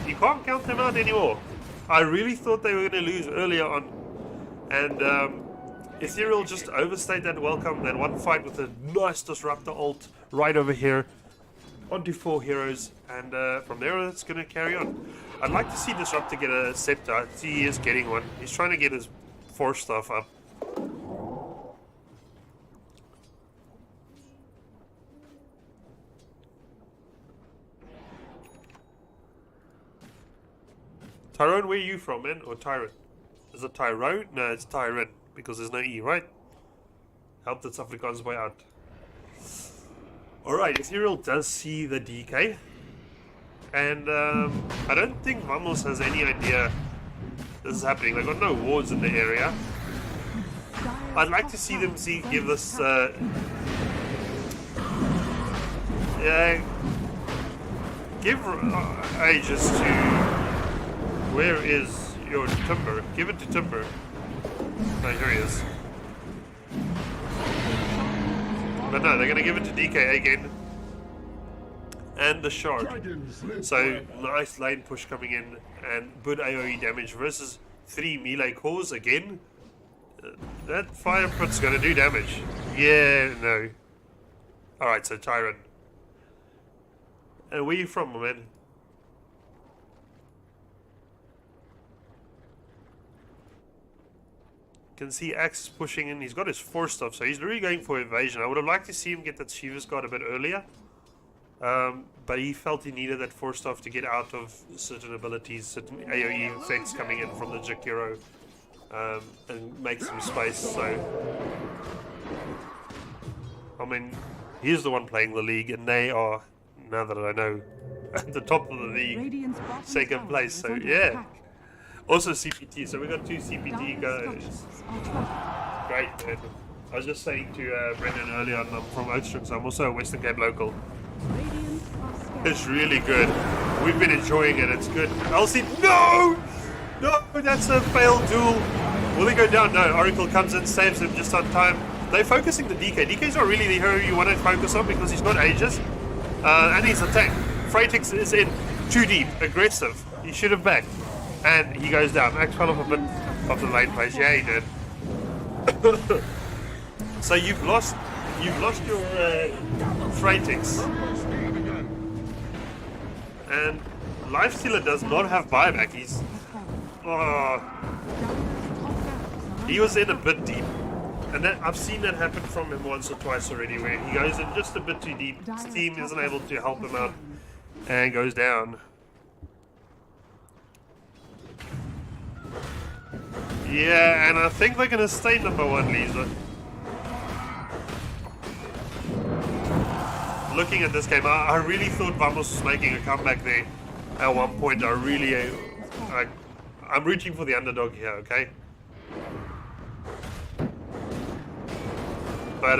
[SPEAKER 1] You can't count them out anymore. I really thought they were going to lose earlier on, and Ethereal just overstayed that welcome, that one fight with a nice Disruptor ult right over here. Onto 4 heroes, and from there it's going to carry on. I'd like to see Disruptor get a Scepter. I see he is getting one. He's trying to get his Force stuff up. Tyrone, where are you from, man? Or Tyrant? Is it Tyrone? No, it's Tyrant, because there's no E, right? Help the Afrikaans boy out. Alright, Ethereal does see the DK, and I don't think Vamoz has any idea this is happening. They've got no wards in the area. I'd like to see them give this give Aegis to... Where is your Timber? Give it to Timber. No, here he is. But no, they're going to give it to DK again. And the Shard. So, nice lane push coming in. And good AoE damage versus 3 melee cores again. That fire put's going to do damage. Yeah, no. Alright, so Tyrant. And where are you from, my man? Can see Axe pushing in. He's got his 4 stuff, so he's really going for evasion. I would have liked to see him get that Shiva's guard a bit earlier. But he felt he needed that 4 stuff to get out of certain abilities, certain AoE effects coming in from the Jakiro, and make some space. So, I mean, he's the one playing the league, and they are, now that I know, at the top of the league,
[SPEAKER 3] Radiant's bottom
[SPEAKER 1] second
[SPEAKER 3] tower
[SPEAKER 1] place.
[SPEAKER 3] is
[SPEAKER 1] So
[SPEAKER 3] under
[SPEAKER 1] yeah,
[SPEAKER 3] attack.
[SPEAKER 1] also CPT. So we got 2 CPT
[SPEAKER 3] Dire's
[SPEAKER 1] guys.
[SPEAKER 3] structures are toppled.
[SPEAKER 1] Great. And I was just saying to Brendan earlier, I'm from Oakstrom, so I'm also a Western Cape local.
[SPEAKER 3] Radiant are scared.
[SPEAKER 1] It's really good. We've been enjoying it. It's good. Elsie, no! No, that's a failed duel. Will he go down? No. Oracle comes in, saves him just on time. They're focusing the DK. DK's not really the hero you want to focus on because he's got Aegis. And he's a tank. Freitix is in too deep, aggressive. He should have backed. And he goes down. Max fell off a bit of the lane place. Yeah, he did. So you've lost your Freitix. And Lifestealer does not have buyback. He's he was in a bit deep. And that, I've seen that happen from him once or twice already, where he goes in just a bit too deep. His team isn't able to help him out and goes down. Yeah, and I think they're going to stay number 1, Lisa. Looking at this game, I really thought Vamoz was making a comeback there at one point. I'm rooting for the underdog here, okay? But,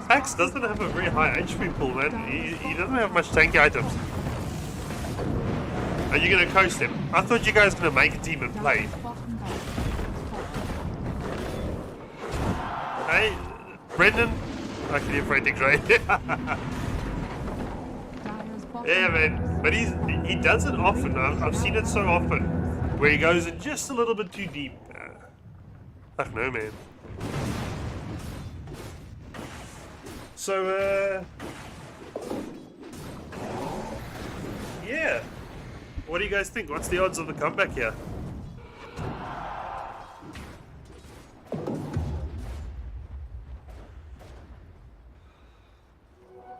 [SPEAKER 1] Pax doesn't have a very high HP pool, man. He doesn't have much tanky items. Are you going to coast him? I thought you guys were going to make a team and play. Hey, Brendan. Actually, you're Freitix, right? Yeah, man. But he does it often. I've seen it so often. Where he goes in just a little bit too deep. I don't know, man. So, yeah. What do you guys think? What's the odds of the comeback here?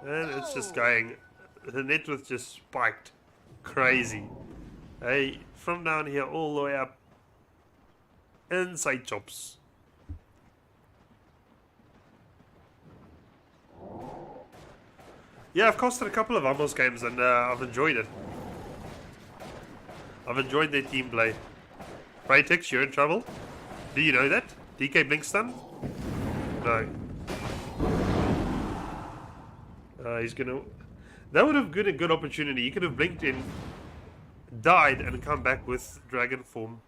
[SPEAKER 1] And it's just going, the net was just spiked. Crazy. Hey, from down here all the way up. Inside chops. Yeah, I've costed a couple of Vamoz games and I've enjoyed it. I've enjoyed their team play. Freitix, you're in trouble. Do you know that? DK blink stun? No. He's gonna... That would have been a good opportunity. He could have blinked in, died, and come back with dragon form.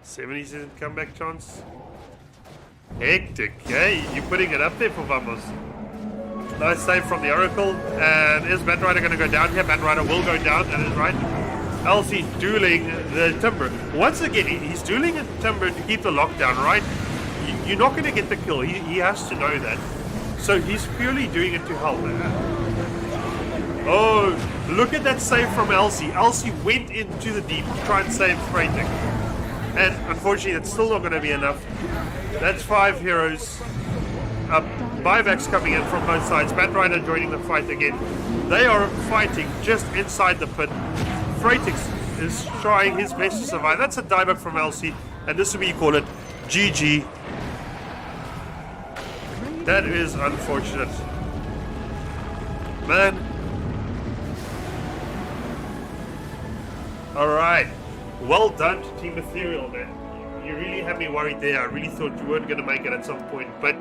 [SPEAKER 1] $0.70 comeback chance. Hectic, hey, you're putting it up there for Vamoz. Nice save from the Oracle. And is Batrider going to go down here? Batrider will go down, that is right. Elsie dueling the Timber. Once again, he's dueling a Timber to keep the lockdown, right? You're not going to get the kill. He has to know that. So he's purely doing it to help. Oh, look at that save from Elsie. Elsie went into the deep to try and save Freitix. And unfortunately, it's still not going to be enough. That's 5 heroes. Buybacks coming in from both sides. Batrider joining the fight again. They are fighting just inside the pit. Freitix is trying his best to survive. That's a dieback from Elsie. And this is what you call it. GG. That is unfortunate. Man. Alright. Well done to Team Ethereal, man. You really had me worried there. I really thought you weren't going to make it at some point. But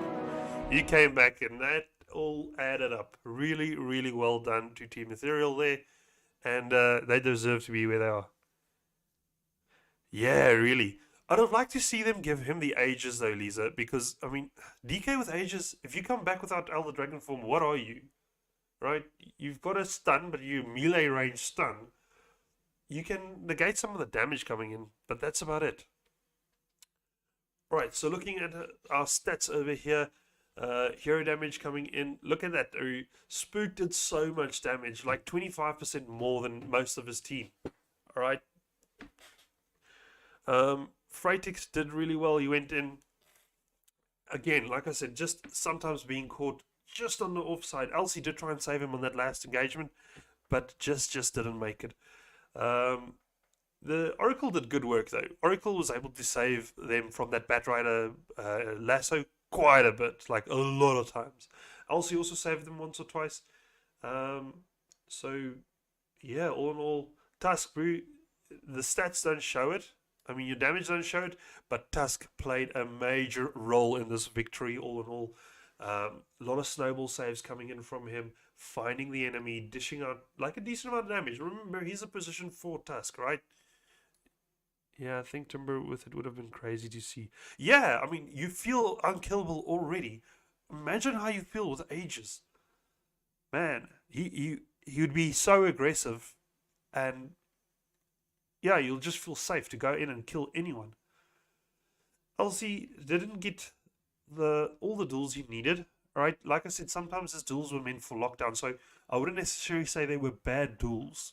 [SPEAKER 1] you came back and that all added up. Really, really well done to Team Ethereal there. And they deserve to be where they are. Yeah, really. I'd have liked to see them give him the Aegis though, Lisa. Because, I mean, DK with Aegis, if you come back without Elder Dragon form, what are you? Right? You've got a stun, but you melee range stun. You can negate some of the damage coming in, but that's about it. Right, so looking at our stats over here, hero damage coming in. Look at that. Spook did so much damage, like 25% more than most of his team. All right. Freitix did really well. He went in again, like I said, just sometimes being caught just on the offside. Elsie did try and save him on that last engagement, but just didn't make it. The Oracle did good work though. Oracle was able to save them from that Batrider lasso quite a bit, like a lot of times. Elsie also saved them once or twice. So yeah, all in all, Tusk, the stats don't show it. I mean, your damage don't show it, but Tusk played a major role in this victory. All in all, a lot of snowball saves coming in from him, finding the enemy, dishing out like a decent amount of damage. Remember, he's a position 4 Tusk, right? Yeah, I think Timber with it would have been crazy to see. Yeah, I mean, you feel unkillable already. Imagine how you feel with Aegis. Man, he would be so aggressive, and yeah, you'll just feel safe to go in and kill anyone. Elsie didn't get all the duels he needed, right? Like I said, sometimes his duels were meant for lockdown, so I wouldn't necessarily say they were bad duels,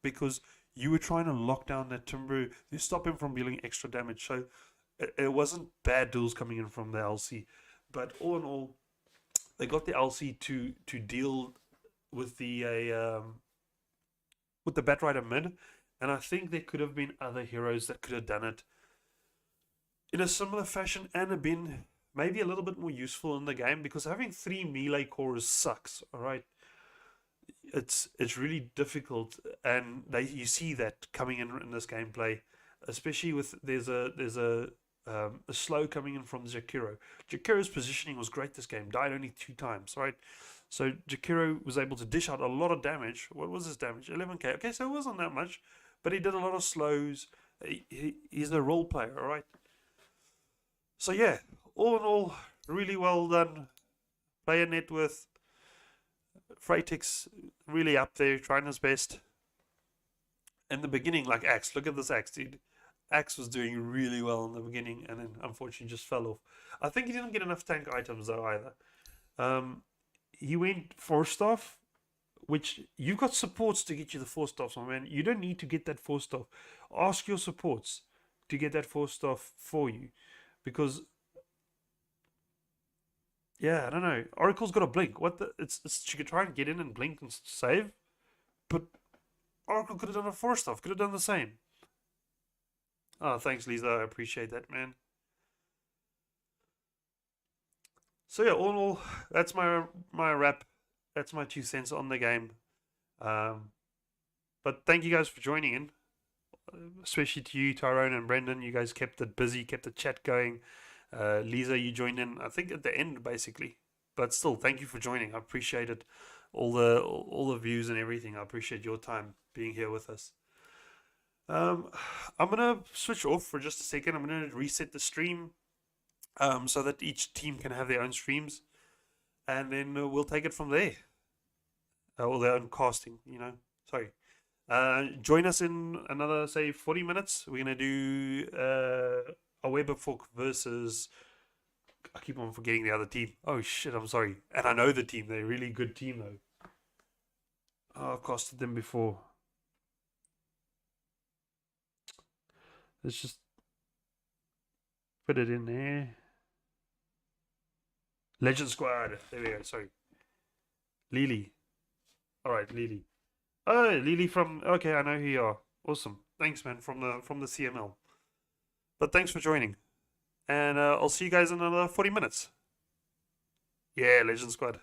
[SPEAKER 1] because you were trying to lock down that Timber to stop him from dealing extra damage. So it wasn't bad duels coming in from the LC. But all in all, they got the LC to deal with the Batrider mid. And I think there could have been other heroes that could have done it in a similar fashion and have been maybe a little bit more useful in the game, because having 3 melee cores sucks, alright? It's really difficult, and you see that coming in this gameplay, especially with there's a slow coming in from Jakiro. Jakiro's positioning was great this game, died only 2 times, right? So Jakiro was able to dish out a lot of damage. What was his damage? 11k. Okay, so it wasn't that much, but he did a lot of slows. He's a role player, all right? So yeah, all in all, really well done. Player net worth. Freitix really up there, trying his best. In the beginning, like Axe, look at this Axe, dude. Axe was doing really well in the beginning, and then unfortunately just fell off. I think he didn't get enough tank items though either. He went 4 staff, which you've got supports to get you the 4 staffs, my man. You don't need to get that 4 staff. Ask your supports to get that 4 staff for you, because yeah, I don't know. Oracle's got a blink. She could try and get in and blink and save, but Oracle could have done a 4 staff. Could have done the same. Oh, thanks, Lisa. I appreciate that, man. So yeah, all in all, that's my wrap. That's my 2 cents on the game. But thank you guys for joining in, especially to you, Tyrone and Brendan. You guys kept it busy, kept the chat going. Lisa, you joined in, I think, at the end, basically. But still, thank you for joining. I appreciate it. All the views and everything. I appreciate your time being here with us. I'm gonna switch off for just a second. I'm gonna reset the stream, so that each team can have their own streams, and then we'll take it from there. Or their own casting, you know. Sorry. Join us in another, say, 40 minutes. We're gonna do a Weberfork versus, I keep on forgetting the other team. Oh shit, I'm sorry. And I know the team. They're a really good team though. Oh, I've casted them before. Let's just put it in there. Legend Squad. There we go. Sorry. Lily. Alright, Lily. Oh, Lily from, okay, I know who you are. Awesome. Thanks, man, from the CML. But thanks for joining. And I'll see you guys in another 40 minutes. Yeah, Legend Squad.